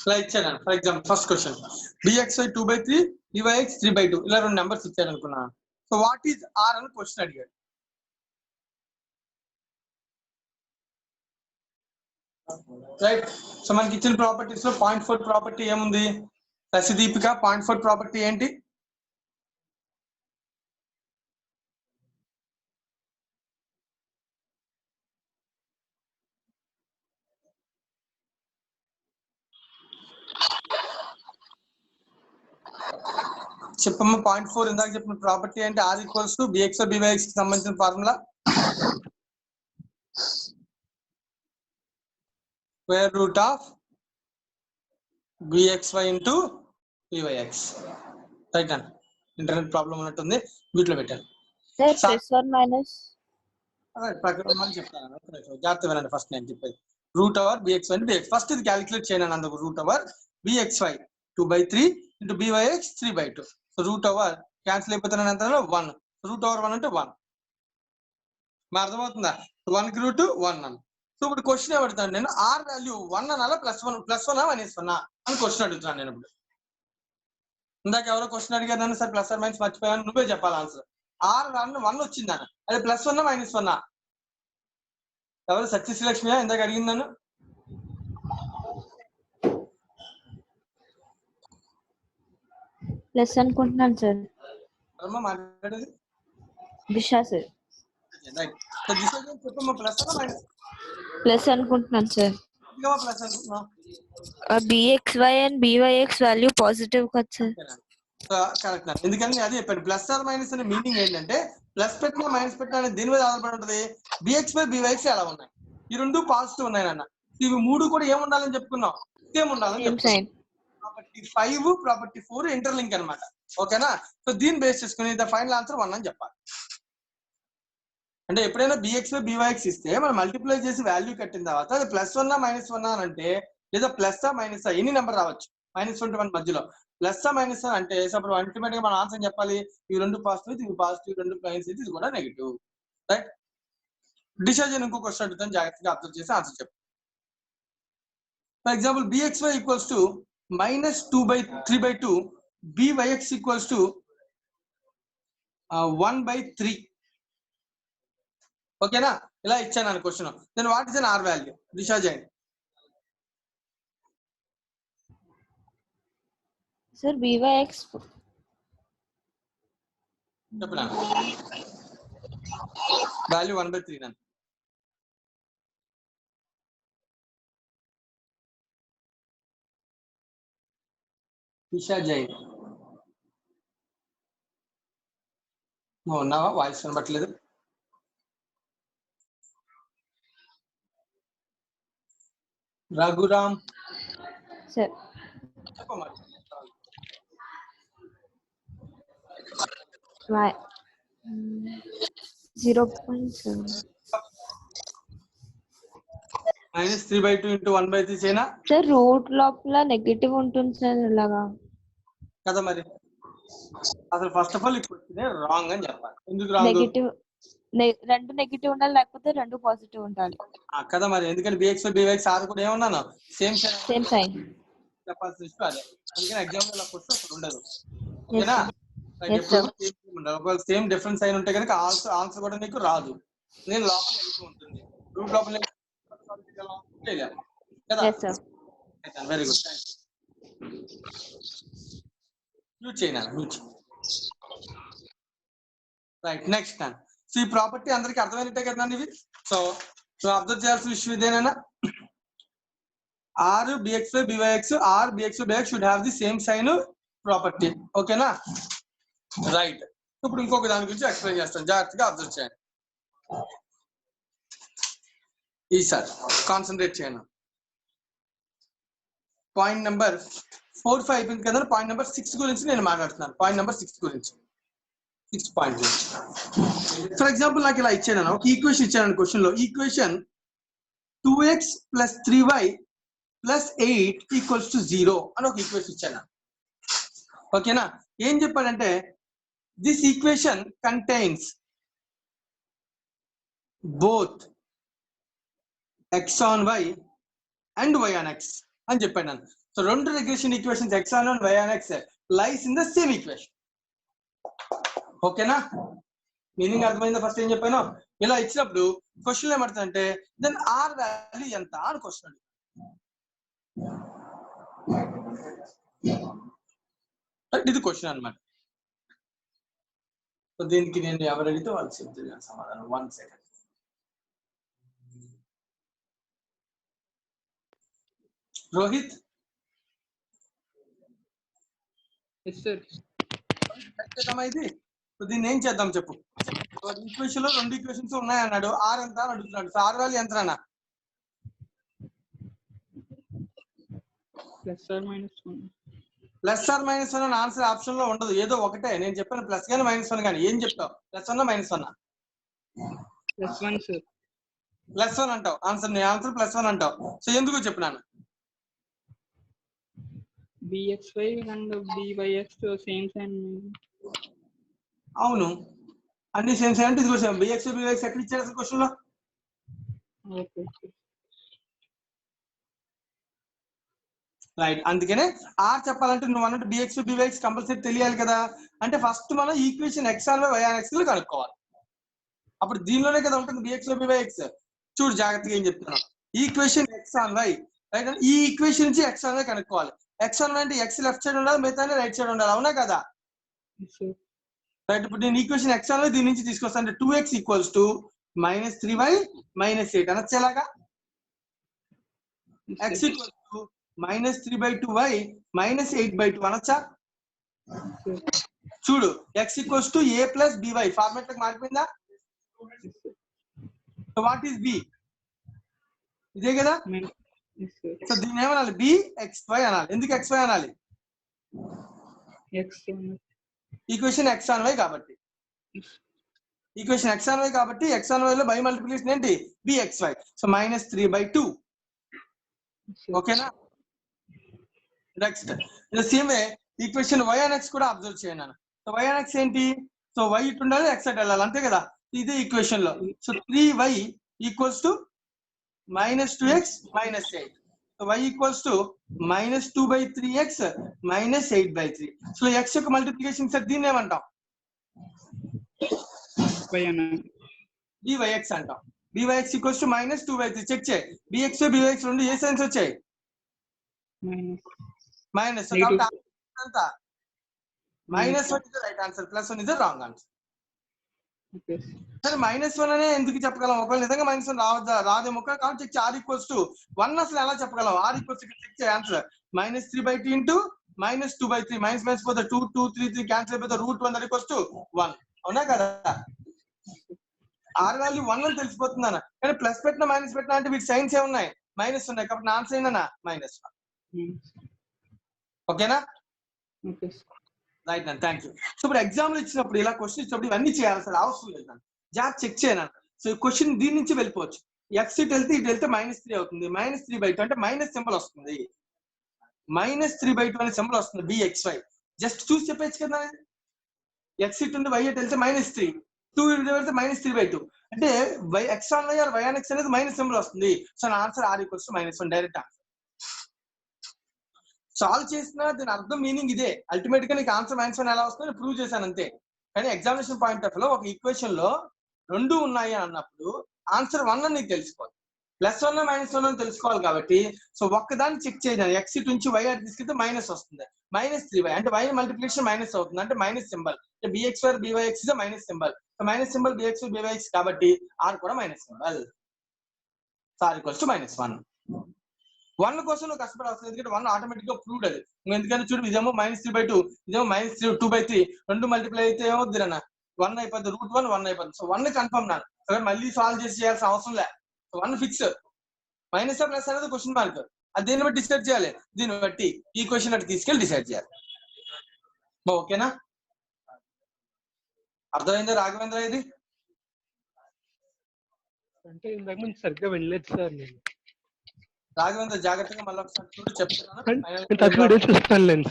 ఇలా ఇచ్చాను. For example first question bxy 2/3, byx 3/2 ఇలా రెండు నెంబర్స్ ఇచ్చాడు అనుకున్నా. సో వాట్ ఈజ్ r అని క్వశ్చన్ అడిగాడు. రైట్. సో మనకి ఇచ్చిన ప్రాపర్టీస్ లో 0.4 ప్రాపర్టీ ఏముంది? శశిదీపిక 0.4 ప్రాపర్టీ ఏంటి? చెప్పమ్మ. 0.4 ఇందాక చెప్పిన ప్రాపర్టీ అంటే r equals to bx byx కి సంబంధించిన formula square root of bxy into BX. Right అన్న, ఇంటర్నెట్ ప్రాబ్లం ఉన్నట్టుంది, వీటిలో పెట్టాను. సార్ ప్లస్ ఆర్ మైనస్ చెప్తాను, జాగ్రత్త వినండి. ఫస్ట్ నేను చెప్పేది రూట్ ఓవర్ BXY అంటే BX. ఫస్ట్ ఇది క్యాలిక్యులేట్ చేయను అందుకు. Root over BXY 2/3 into BYX 3/2. So root over cancel అయిపోతున్నాను ఎంత, 1. రూట్ ఓవర్ 1 అంటే 1. మా అర్థమవుతుందా? 1 కి రూట్ 1 అన్న. సో ఇప్పుడు క్వశ్చన్ ఏమడుతాను నేను, ఆర్ వాల్యూ 1 అనాలా +1 -1 అని క్వశ్చన్ అడుగుతున్నాను నేను. ఇప్పుడు ఇందాక ఎవరో క్వశ్చన్ అడిగారు నన్ను, సార్ ప్లస్ ఆర్ మైనస్ మర్చిపోయాను, నువ్వే చెప్పాలి ఆన్సర్. ఆర్ 1 వచ్చిందన్న, అది +1 -1? ఎవరు సత్యశ్రీలక్ష్మి ఇందాక అడిగింది నన్ను? ప్లస్ అనుకుంటున్నాను సార్. మాట్లాడేది దిశా సార్. చెప్పమ్మా, ప్లస్ మైనస్? ప్లస్ అనుకుంటున్నాను సార్. ప్లస్ అనుకుంటున్నాం. BXY and BYX value positive కదా సార్? కరెక్ట్. ఎందుకంటే అదే చెప్పాను, ప్లస్ ఆర్ మైనస్ అనే మీనింగ్ ఏంటంటే ప్లస్ పెట్టినా మైనస్ పెట్టినా అనేది దీని మీద ఆధారపడి ఉంటుంది. BXY BYX ఎలా ఉన్నాయి, ఈ రెండు పాజిటివ్ ఉన్నాయి అన్న. ఇవి మూడు కూడా ఏముండాలని చెప్పుకున్నాం, సేమ్ ఉండాలని చెప్పుకున్నాం. ప్రాపర్టీ 5 ప్రాపర్టీ 4 ఇంటర్లింక్ అనమాట. ఓకేనా? సో దీన్ని బేస్ చేసుకుని ద ఫైనల్ ఆన్సర్ 1 అని చెప్పాలి. అంటే ఎప్పుడైనా BXY BYX ఇస్తే మనం మల్టిప్లై చేసి వాల్యూ కట్టిన తర్వాత అది +1 -1 అని అంటే, లేదా ప్లస్ మైనస్ ఎన్ని నెంబర్ రావచ్చు, -1 మధ్యలో ప్లస్ మైనస్ అంటే అప్పుడు అల్టిమేట్ గా మనం ఆన్సర్ చెప్పాలి, ఇవి రెండు పాజిటివ్, ఇవి పాజిటివ్, రెండు మైనస్ అయితే ఇది కూడా నెగిటివ్. రైట్? డిసిజన్ ఇంకో క్వశ్చన్ అడుగుతాను, జాగ్రత్తగా అబ్జర్వ్ చేసి ఆన్సర్ చెప్పు. For example BXY equals to -2/3/2, BYX equals to 1/3. ఓకేనా? ఇలా ఇచ్చాను అని question. Then what is an r value? దిశా చేయండి. సార్ BYX చెప్పనా వాల్యూ 1/3 నన్ను. దిశా జైన్ నువ్వు ఉన్నావా? వాయిస్ కనబట్టలేదు. రఘురామ్ సార్ చెప్పమ్మా. -0.7 -3/2 ఇంటూ 1/3 చేయనా సార్? రూట్ లోపల నెగటివ్ ఉంటుంది సార్, ఇలాగా కదా? మరి అసలు ఫస్ట్ ఆఫ్ ఆల్ ఇప్పుడు రాంగ్ అని చెప్పాలి. ఎందుకు రాంగ్? నెగటివ్, రెండు నెగటివ్ ఉండాలి, లేకపోతే రెండు పాజిటివ్ ఉండాలి కదా మరి. ఎందుకంటే BXY BYX ఆర్ కూడా ఏమన్నాను, సేమ్ సైన్ చెప్పాల్సిన ఇష్టం అదే. అందుకని ఎగ్జామ్ లో క్వశ్చన్ అసలు ఉండదు. ఓకేనా? ఒకవేళ సేమ్ డిఫరెన్స్ అయిన ఉంటే కనుక ఆన్సర్ కూడా నీకు రాదు. నేను లోపల వెళ్తూ ఉంటుంది, రూట్ లోపల కదా. వెరీ గుడ్, యూజ్ చేయనా? Right, next time. సో ఈ ప్రాపర్టీ అందరికి అర్థమైనట్టే కదా ఇవి. సో అబ్జర్వ్ చేయాల్సిన విషయం ఇదేనా, R BXY BYX, R BXY BYX should have the same sign property. ఓకేనా? రైట్. ఇప్పుడు ఇంకొక దాని గురించి ఎక్స్ప్లెయిన్ చేస్తాను, జాగ్రత్తగా అబ్జర్వ్ చేయండి. ఈసారి కాన్సన్ట్రేట్ చేయండి. పాయింట్ నెంబర్ 4, 5 అయిపోయింది కదా. పాయింట్ నెంబర్ 6 గురించి నేను మాట్లాడుతున్నాను. పాయింట్ నెంబర్ 6 గురించి, 6 పాయింట్ గురించి. ఫర్ ఎగ్జాంపుల్ నాకు ఇలా ఇచ్చాను, ఒక ఈక్వేషన్ ఇచ్చాను క్వశ్చన్ లో. ఈక్వేషన్ 2x + 3y + 8 = 0 అని ఒక ఈక్వేషన్ ఇచ్చాను. ఓకేనా? ఏం చెప్పాడంటే this equation contains both x on y and y on x అని చెప్పాను. సో రెండు regression equations x on y on x lies in the same equation. ఓకేనా? మీనింగ్ అర్థమైందా? ఫస్ట్ ఏం చెప్పాను, ఇలా ఇచ్చినప్పుడు క్వశ్చన్ ఏమంటుందంటే దెన్ ఆర్ వాల్యూ ఎంత అని క్వశ్చన్. ఇది క్వశ్చన్ అన్నమాట. సో దీనికి నేను ఎవరు అడిగితే వాళ్ళు చెప్తాను సమాధానం. 1 సెకండ్. రోహిత్, ఇది దీన్ని ఏం చేద్దాం చెప్పు. ఈక్వేషన్ లో రెండు ఈక్వేషన్స్ ఉన్నాయి అన్నాడు, ఆర్ ఎంత అని అడుగుతున్నాడు. సో ఆర్ వాల్యూ ఎంత అన్న? +or -1. +or -1 ఆన్సర్ ఆప్షన్ లో ఉండదు, ఏదో ఒకటే. నేను చెప్పాను ప్లస్ కానీ -1 కానీ. ఏం చెప్తావు? +1 -1? +1 సార్. +1 అంటావు ఆన్సర్. నీ ఆన్సర్ +1 అంటావు. సో ఎందుకు చెప్పినాను? bxy and byx same same. అవును, అన్ని సేమ్ సేమ్ అంటే ఇది క్వశ్చన్. bx byx ఎక్కడ ఇచ్చారు అసలు క్వశ్చన్ లో? Okay right. అందుకనే ఆర్ చెప్పాలంటే నువ్వు అన్నట్టు bx byx కంపల్సరీ తెలియాలి కదా. అంటే ఫస్ట్ మనం ఈక్వేషన్ x/y/x లో కనుక్కోవాలి. అప్పుడు దీనిలోనే కదా ఉంటుంది bx byx. చూడు జాగ్రత్తగా ఏం చెప్తున్నాను. Equation x/y, right? ఈ ఈక్వేషన్ నుంచి x/y కనుక్కోవాలి. x/y అంటే x లెఫ్ట్ సైడ్ ఉండాలి, మిగతా రైట్ సైడ్ ఉండాలి, అవునా కదా? రైట్. ఇప్పుడు నేను ఈక్వేషన్ x/y దీని నుంచి తీసుకొస్తాను. అంటే 2x = -3y -8 అనొచ్చు. ఎలాగా? x = -3/2y -8/2 అనొచ్చా? చూడు, x = a + by ఫార్మాట్ లోకి మారిపోయిందా? What is b? ఇదే కదా. సో దీన్ని ఏమనాలి? bxy అనాలి. ఎందుకు xy అనాలి? ఈక్వేషన్ x/y కాబట్టి. ఈక్వేషన్ x/y కాబట్టి x/y లో బై మల్టిప్లికేషన్ ఏంటి? bxy. సో -3/2. ఓకేనా? Next same way equation y/x కూడా అబ్జర్వ్ చేయండి. సో y/x ఏంటి? సో y ఇటు ఉండాలి, x అటు వెళ్ళాలి, అంతే కదా? ఇదే ఈక్వేషన్ లో. So 3y = -2x -8. So y = -2/3x -8/3. So x యొక్క మల్టిప్లికేషన్ సార్ దీన్ని ఏమంటాం? byx అంటాం. byx = -2/3. చెక్ చేయి. bx byx రెండు ఏ సైన్స్ వచ్చాయి? మైనస్. కాబట్టి ఎంత? -1 is right answer, +1 is wrong answer. సరే, -1 అనే ఎందుకు చెప్పగలం? ఒకవేళ నిజంగా -1 రాదేమో కాబట్టి చెక్ చేయి. r = 1 అసలు ఎలా చెప్పగలం? r = చెక్ చేయి ఆన్సర్. -3/2 - 2/3. మైనస్ పోతే 2 2 3 3 క్యాన్సిల్ అయిపోతే √1 = 1. అవునా కదా? r వాల్యూ 1 అని తెలిసిపోతుంది అన్న. కానీ ప్లస్ పెట్టినా మైనస్ పెట్టినా అంటే వీటి సైన్స్ ఏమున్నాయి? మైనస్ ఉన్నాయి. కాబట్టి నా ఆన్సర్ ఏంటన్నా? -1. ఓకేనా? రైట్ అన్న, థ్యాంక్ యూ. సో ఇప్పుడు ఎగ్జామ్ లో ఇచ్చినప్పుడు ఇలా క్వశ్చన్ ఇచ్చినప్పుడు ఇవన్నీ చేయాలి, అసలు అవసరం లేదు. జాగ్రత్త చెక్ చేయను. సో క్వశ్చన్ దీని నుంచి వెళ్ళిపోవచ్చు. x ఇటు వెళ్తే -3 అవుతుంది. -3/2 అంటే మైనస్ సింబల్ వస్తుంది. -3/2 అనే సింబల్ వస్తుంది bxy. జస్ట్ చూసి చెప్పచ్చు కదా. x ఇటు ఉండి y ఇటు వెళ్తే -3, 2 ఇటు వెళ్తే -3/2 అంటే x/y or y/x అనేది మైనస్ సింబల్ వస్తుంది. సో నా answer r = -1 direct answer. Solve చేసిన దీని అర్థం మీనింగ్ ఇదే. అల్టిమేట్ గా నీకు ఆన్సర్ -1 ఎలా వస్తుందో ప్రూవ్ చేశాను అంతే. కానీ ఎగ్జామినేషన్ పాయింట్ ఆఫ్ లో ఒక ఈక్వేషన్ లో రెండు ఉన్నాయి అన్నప్పుడు ఆన్సర్ 1 అని నీకు తెలుసుకోవాలి. +1 -1 అని తెలుసుకోవాలి కాబట్టి సో ఒక్కదాన్ని చెక్ చేయాలి. x ఇటు నుంచి y అటు తీసుకెళ్తే మైనస్ వస్తుంది. -3y అంటే y మల్టిప్లికేషన్ మైనస్ అవుతుంది, అంటే minus symbol. bxy byx is minus symbol. So minus symbol bxy byx కాబట్టి r కూడా మైనస్ సింబల్. So r = -1. 1 కోసం నువ్వు కష్టపడాల్సింది, ఎందుకంటే 1 ఆటోమేటిక్ గా ప్రూవ్డ్. అది ఎందుకంటే చూడు, ఇదేమో -3/2, ఇదేమో -2/3. 2 మల్టిప్లై అయితే ఏమవుద్ది అన్న? 1 అయిపోద్ది. √1 1 అయిపోద్ది. సో 1 కన్ఫర్మ్ నా. మళ్ళీ సాల్వ్ చేయాల్సిన అవసరం లే. 1 ఫిక్స్. మైనస్ ప్లస్ అనేది క్వశ్చన్ మార్క్. అది దేన్ని బట్టి డిసైడ్ చేయాలి? దీన్ని బట్టి ఈ క్వశ్చన్ అటు తీసుకెళ్ళి డిసైడ్ చేయాలి. ఓకేనా? అర్థమైందా రాఘవేంద్ర? ఇది అంటే ఇంతకు ముందు సరిగ్గా వెళ్ళలేదు సార్ నేను. రాఘవేంద్ర జాగ్రత్తగా మళ్ళీ ఒకసారి చూడు, చెప్తున్నాను.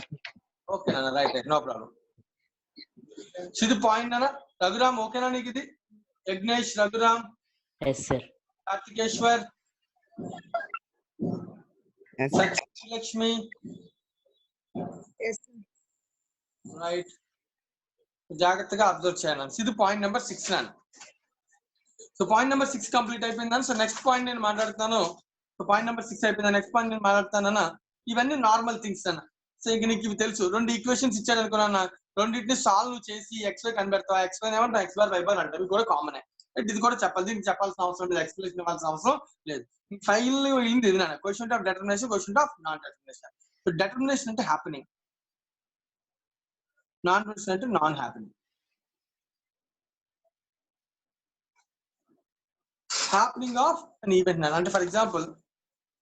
ఓకేనా? Right, no problem. ఇది పాయింట్ అన్న. రఘురామ్ ఓకేనా నీకు? ఇది యజ్ఞేష్, రఘురామ్, కార్తికేశ్వర్, లక్ష్మి, రైట్. జాగ్రత్తగా అబ్జర్వ్ చేయాలి. ఇది పాయింట్ నెంబర్ 6 నాన్న. సో పాయింట్ నెంబర్ 6 కంప్లీట్ అయిపోయిందని. సో నెక్స్ట్ పాయింట్ నేను మాట్లాడుతాను. సో పాయింట్ నెంబర్ 6 అయిపోయింది. నెక్స్ట్ పాయింట్ నేను మాట్లాడతానన్నా. ఇవన్నీ నార్మల్ థింగ్స్ అన్న. సో ఇంక నీకు ఇవి తెలుసు. 2 ఈక్వేషన్స్ ఇచ్చాడు అనుకున్నా, రెండింటిని సాల్వ్ చేసి xy కనిపెడతావా? xy ఏమంటావు? x బార్ y బార్ అంటారు. ఇవి కూడా కామన్. ఇది కూడా చెప్పాలి. దీనికి చెప్పాల్సిన అవసరం లేదు, ఎక్స్ప్లెనేషన్ ఇవ్వాల్సిన అవసరం లేదు. ఫైనల్ ఇది నాన్న. Question of determination, question of non determination. So determination అంటే హ్యాపెనింగ్, నాన్ డెటర్మినేషన్ అంటే non happening. Happening of an event. అంటే ఫర్ ఎగ్జాంపుల్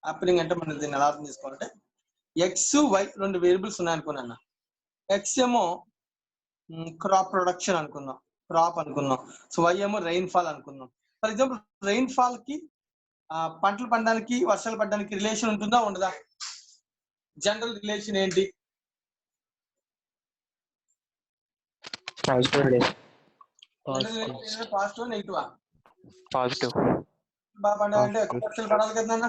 హ్యాపెనింగ్ అంటే మనం దీన్ని ఎలా అర్థం చేసుకోవాలంటే ఎక్స్ వై రెండు వేరియబుల్స్ ఉన్నాయనుకున్నా. ఎక్స్ ఏమో క్రాప్ ప్రొడక్షన్ అనుకుందాం, క్రాప్ అనుకుందాం. సో వై ఏమో రెయిన్ ఫాల్ అనుకుందాం. ఫర్ ఎగ్జాంపుల్ రెయిన్ ఫాల్ కి పంటలు పడడానికి వర్షాలు పడడానికి రిలేషన్ ఉంటుందా ఉండదా? జనరల్ రిలేషన్ ఏంటి? పాజిటివ్ నెగిటివా? పాజిటివ్. బాగా పండాలంటే ఎక్కువ వర్షాలు పడాలి కదా నాన్న.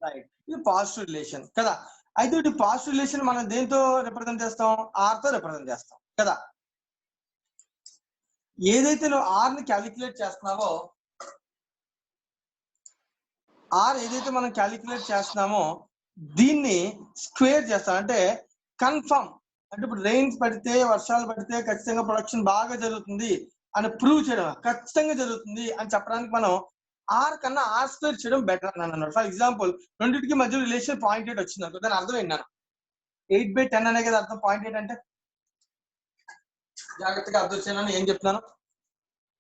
రైట్, ఇది పాజిటివ్ రిలేషన్ కదా. అయితే ఇది పాజిటివ్ రిలేషన్ మనం దేంతో రిప్రజెంట్ చేస్తాం? ఆర్ తో రిప్రజెంట్ చేస్తాం కదా. ఏదైతే నువ్వు ఆర్ ని క్యాలిక్యులేట్ చేస్తున్నావో, ఆర్ ఏదైతే మనం క్యాలిక్యులేట్ చేస్తున్నామో దీన్ని స్క్వేర్ చేస్తాం. అంటే కన్ఫర్మ్, అంటే ఇప్పుడు రెయిన్స్ పడితే వర్షాలు పడితే ఖచ్చితంగా ప్రొడక్షన్ బాగా జరుగుతుంది అని ప్రూవ్ చేయడం, ఖచ్చితంగా జరుగుతుంది అని చెప్పడానికి మనం ఆర్ కన్నా ఆర్ స్క్వేర్ చేయడం బెటర్ అని అన్నాడు. ఫర్ ఎగ్జాంపుల్ రెండింటికి మధ్య రిలేషన్ 0.8 వచ్చింది అనుకో, దాని అర్థం ఏంటన్నా 8/10 అనే కదా అర్థం. 0.8 అంటే జాగ్రత్తగా అర్థం చేయను ఏం చెప్తున్నాను.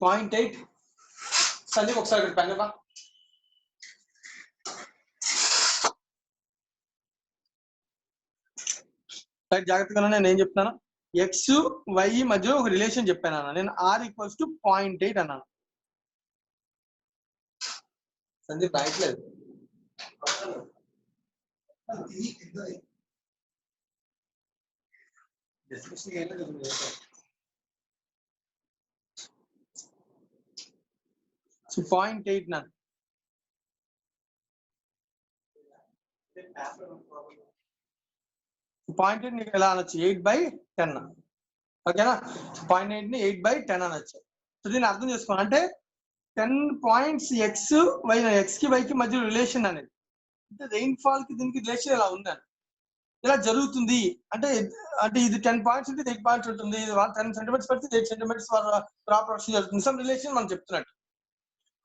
0.8 సందీప్ ఒకసారి ఇక్కడ పెన్ ఇవ్వ. జాగ్రత్తగా నేను ఏం చెప్తున్నాను, ఎక్స్ వై మధ్యలో ఒక రిలేషన్ చెప్పాను అన్న. నేను ఆర్ ఈక్వల్స్ టు 0.8 అన్నాను. సందీప్ రాయట్లేదు. సో 0.8 నన్ను .8 నీకు ఎలా అనొచ్చు? 8/10. ఓకేనా? 0.8 ని 8/10 అనొచ్చు. సో దీన్ని అర్థం చేసుకోండి. అంటే 10 పాయింట్స్ ఎక్స్ వై, ఎక్స్ కి వైకి మధ్య రిలేషన్ అనేది, అంటే రెయిన్ ఫాల్ కి దీనికి రిలేషన్ ఇలా ఉందని, ఇలా జరుగుతుంది అంటే అంటే ఇది 10 పాయింట్స్ ఉంటే 8 పాయింట్స్ ఉంటుంది, 10 సెంటీమీటర్స్ పడితే 8 సెంటీమీటర్స్ క్రాప్ ప్రొడక్షన్ జరుగుతుంది. సమ్ రిలేషన్ మనం చెప్తున్నట్టు.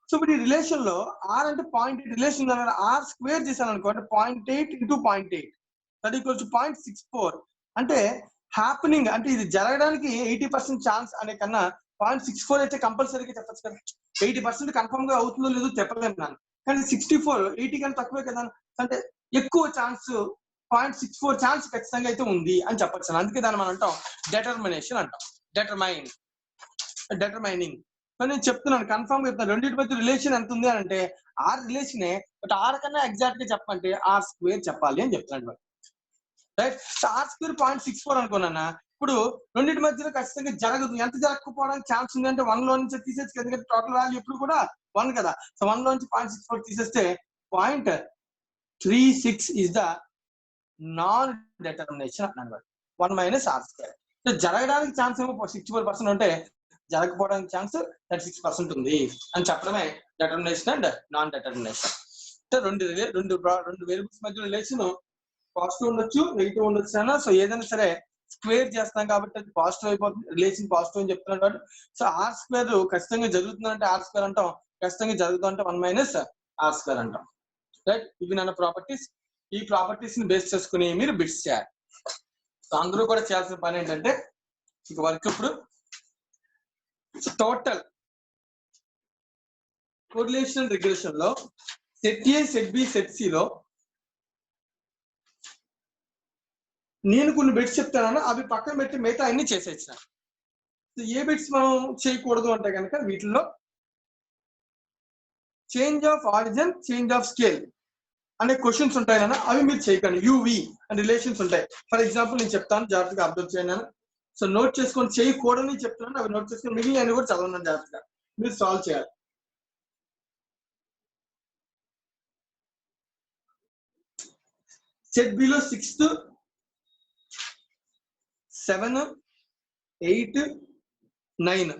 సో ఇప్పుడు ఈ రిలేషన్ లో ఆర్ అంటే 0.8 రిలేషన్ అన్నారు. ఆర్ స్క్వేర్ చేశాను అనుకో, అంటే 0.8 × 0.8 దట్ ఈక్వల్స్ టు 0.64. అంటే హ్యాపెనింగ్ అంటే ఇది జరగడానికి 80% ఛాన్స్ అనే కన్నా 0.64 అయితే కంపల్సరీగా చెప్పచ్చు కదా. 80% కన్ఫర్మ్ గా అవుతుందో లేదో చెప్పలేము నాన్న. కానీ 64 80 కన్నా తక్కువే కదా. అంటే ఎక్కువ ఛాన్స్ 0.64 ఛాన్స్ ఖచ్చితంగా అయితే ఉంది అని చెప్పచ్చు. అందుకే దాన్ని మనం అంటాం డెటర్మినేషన్ అంటాం. డెటర్మైనింగ్. నేను చెప్తున్నాను, కన్ఫర్మ్ గా చెప్తాను, రెండింటి మధ్య రిలేషన్ ఎంత ఉంది అని అంటే ఆర్ రిలేషనే, బట్ ఆర్ కన్నా ఎగ్జాక్ట్ గా చెప్పంటే ఆర్ స్క్వేర్ చెప్పాలి అని చెప్తున్నాను. రైట్, ఆర్ స్క్వేర్ 0.64 అనుకున్నా. ఇప్పుడు రెండింటి మధ్యలో ఖచ్చితంగా జరగదు. ఎంత జరగకపోవడానికి ఛాన్స్ ఉంది అంటే 1 లో నుంచి తీసేసి, ఎందుకంటే టోటల్ వాల్యూ ఎప్పుడు కూడా 1 కదా. సో 1 లో నుంచి 0.64 తీసేస్తే 0.36 ఇస్ ద నాన్ డెటర్మినేషన్ అన్నాడు. 1 - r². జరగడానికి ఛాన్స్ ఏమో 64% ఉంటే జరగకపోవడానికి ఛాన్స్ 36% ఉంది అని చెప్పడమే డెటర్మినేషన్ అండ్ నాన్ డెటర్మినేషన్. అంటే రెండు వేరియబుల్స్ మధ్య రిలేషన్ పాజిటివ్ ఉండొచ్చు, నెగిటివ్ ఉండొచ్చు అన్న. సో ఏదైనా సరే స్క్వేర్ చేస్తాం కాబట్టి అది పాజిటివ్ అయిపోతుంది, రిలేషన్ పాజిటివ్ అని చెప్తున్నాడు కాబట్టి. సో ఆర్ స్క్వేర్ ఖచ్చితంగా జరుగుతుందంటే ఆర్ స్క్వేర్ అంటాం, ఖచ్చితంగా జరుగుతుందంటే 1 - r² అంటాం. రైట్, ఇవి నా ప్రాపర్టీస్. ఈ ప్రాపర్టీస్ ని బేస్ చేసుకుని మీరు బిట్స్ చేయాలి. సో అందరూ కూడా చేయాల్సిన పని ఏంటంటే ఇక వర్క్ ఇప్పుడు టోటల్ కోరిలేషన్ రిగ్రెషన్ లో సెట్ ఏ, సెట్ బి, సెట్ సి లో నేను కొన్ని బిట్స్ చెప్తానన్నా, అవి పక్కన పెట్టి మిగతా అన్ని చేసేసిన. ఏ బిట్స్ మనం చేయకూడదు అంటే కనుక వీటిల్లో change of origin, change of scale అనే క్వశ్చన్స్ ఉంటాయి అన్న, అవి మీరు చేయకండి. యువి అండ్ రిలేషన్స్ ఉంటాయి. ఫర్ ఎగ్జాంపుల్ నేను చెప్తాను, జాగ్రత్తగా అబ్జర్వ్ చేయండి. సో నోట్ చేసుకొని చేయకూడదని చెప్తున్నాను, అవి నోట్ చేసుకొని మిగిలిన అన్ని కూడా చదవను జాగ్రత్తగా, మీరు సాల్వ్ చేయాలి. సెట్ బిలో 6th, 7, 8, 9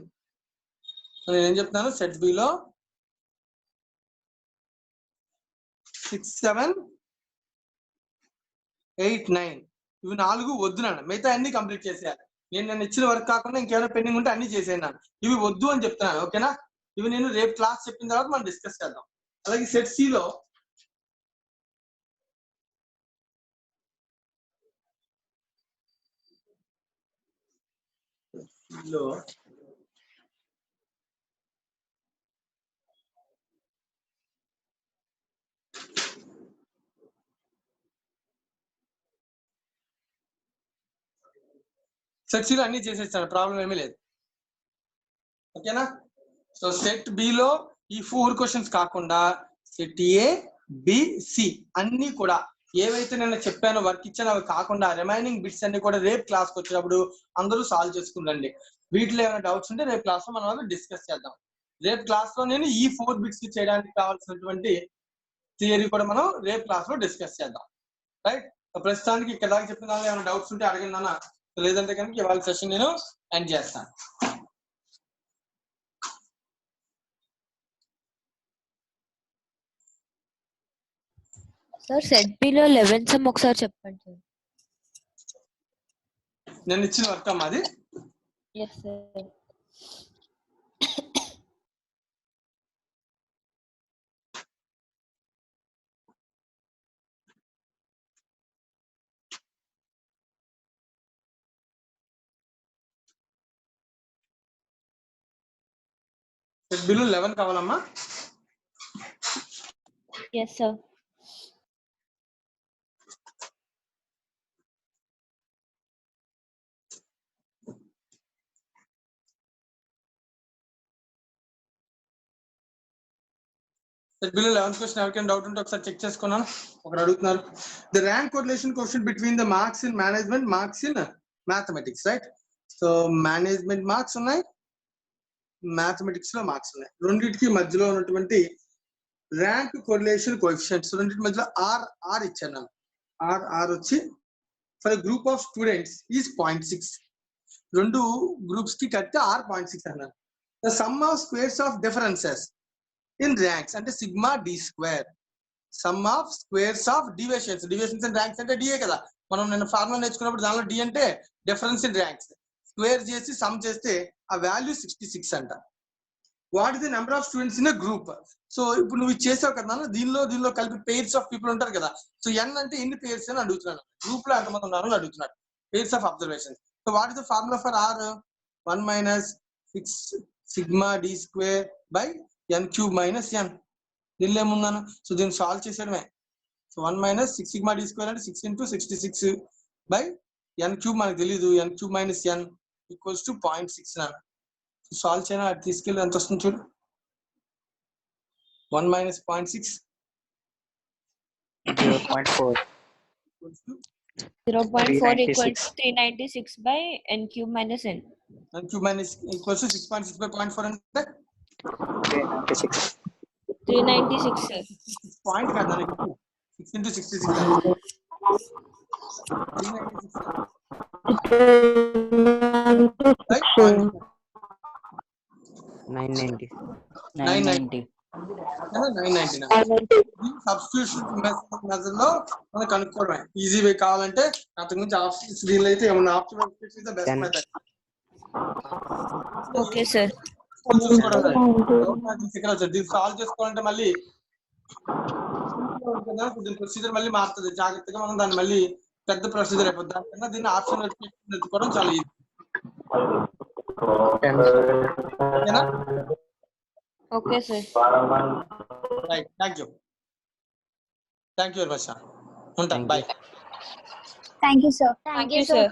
నేను ఏం చెప్తున్నాను, సెట్ బిలో 6, 7, 8, 9 ఇవి 4 వద్దు నాన్న, మిగతా అన్ని కంప్లీట్ చేసేయాలి. నేను ఇచ్చిన వర్క్ కాకుండా ఇంకేమైనా పెండింగ్ ఉంటే అన్ని చేసేయండి నాన్న. ఇవి వద్దు అని చెప్తున్నాను, ఓకేనా? ఇవి నేను రేపు క్లాస్ చెప్పిన తర్వాత మనం డిస్కస్ చేద్దాం. అలాగే సెట్ సిలో సెట్ సి లో అన్ని చేసేస్తాను, ప్రాబ్లం ఏమీ లేదు. ఓకేనా? సో సెట్ బి లో ఈ 4 క్వశ్చన్స్ కాకుండా సెట్ ఏ బి సి అన్ని కూడా ఏవైతే నేను చెప్పానో వర్క్ ఇచ్చానో అవి కాకుండా రిమైనింగ్ బిట్స్ అన్ని కూడా రేపు క్లాస్కి వచ్చినప్పుడు అందరూ సాల్వ్ చేసుకుందండి. వీటిలో ఏమైనా డౌట్స్ ఉంటే రేపు క్లాస్ లో మనం డిస్కస్ చేద్దాం. రేపు క్లాస్ లో నేను ఈ 4 బిట్స్ చేయడానికి కావాల్సినటువంటి థియరీ కూడా మనం రేపు క్లాస్ లో డిస్కస్ చేద్దాం. రైట్? ప్రస్తుతానికి ఇక్కడ దాకా చెప్పిన దానిలో ఏమైనా డౌట్స్ ఉంటే అడగండి అన్న, లేదంటే కనుక ఇవాళ సెషన్ నేను ఎండ్ చేస్తాను. సార్ సెట్ బి లో 11 సమ్ ఒకసారి చెప్పండి సార్. నేను ఇచ్చిన వర్క్ అమ్మా అది. Yes sir. సెట్ బిలో 11 కావాలమ్మా? Yes sir. Set below 11 question ఎవరికైనా డౌట్ ఉంటే ఒకసారి చెక్ చేసుకున్నాను. ఒకరు అడుగుతున్నారు, the rank correlation question between the marks in management, marks in mathematics. Right? So management marks ఉన్నాయి, మ్యాథమెటిక్స్ లో మార్క్స్ ఉన్నాయి. రెండింటికి మధ్యలో ఉన్నటువంటి ర్యాంక్ కోరిలేషన్ కోఎఫిషియెంట్స్ రెండింటి మధ్యలో ఆర్ ఇచ్చాను. ఆర్ వచ్చి for group of students is 0.6. 2 groups కి కడితే ఆర్ 0.6 అన్నారు. The sum of squares of differences in ranks అంటే sigma d square. Sum of squares of deviations in ranks అంటే డిఏ కదా, మనం నిన్న ఫార్ములా నేర్చుకున్నప్పుడు దానిలో డి అంటే డిఫరెన్స్ ఇన్ ర్యాంక్స్. స్క్వేర్ చేసి సమ్ చేస్తే ఆ వాల్యూ 66 అంట. What is the number of students in group? So ఇప్పుడు నువ్వు చేసావు కదా, దీనిలో కలిపి పెయిర్స్ ఆఫ్ పీపుల్ ఉంటారు కదా. సో ఎన్ అంటే ఎన్ని పెయిర్స్ అని అడుగుతున్నాను, గ్రూప్ లో ఎంతమంది ఉన్నారు అని అడుగుతున్నాడు. Pairs of observation. So what is the formula for r? 1 minus 6 sigma d square by n cube minus n. దీనిలో ఏముందాను? సో దీన్ని సాల్వ్ చేసేయడమే. So 1 minus 6 sigma d square అంటే 6 into 66 బై ఎన్ క్యూబ్ మనకు తెలీదు, n cube minus n equals to 0.6 నాన్న. Solve చేయనా, అది తీసుకెళ్ళి ఎంత వస్తుంది చూడు. 1 minus 0.6 0.4 0.4 equals 396 by n cube minus n. n cube minus equals to 6.6 by 0.4 అంటే 396 sir. పాయింట్ కాదు, 6 into 66 990. సబ్స్టిట్యూషన్ మెథడ్ లో మనం కనుక్కోవడమే ఈజీ వే. కావాలంటే అంతకుమించి ఆప్షన్స్ దీనిలో అయితే ఏమన్నా option best method. Okay sir. దీన్ని సాల్వ్ చేసుకోవాలంటే మళ్ళీ ప్రొసీజర్ మళ్ళీ మారుతుంది. జాగ్రత్తగా మనం దాన్ని మళ్ళీ పెద్ద ప్రొసీజర్ అయిపోతుంది. దానికన్నా దీన్ని ఆప్షన్ ఎత్తుకోవడం చాలా easy. Okay sir. Right, thank you very much. ఉంటాను, bye. Thank you, sir. Thank you, sir.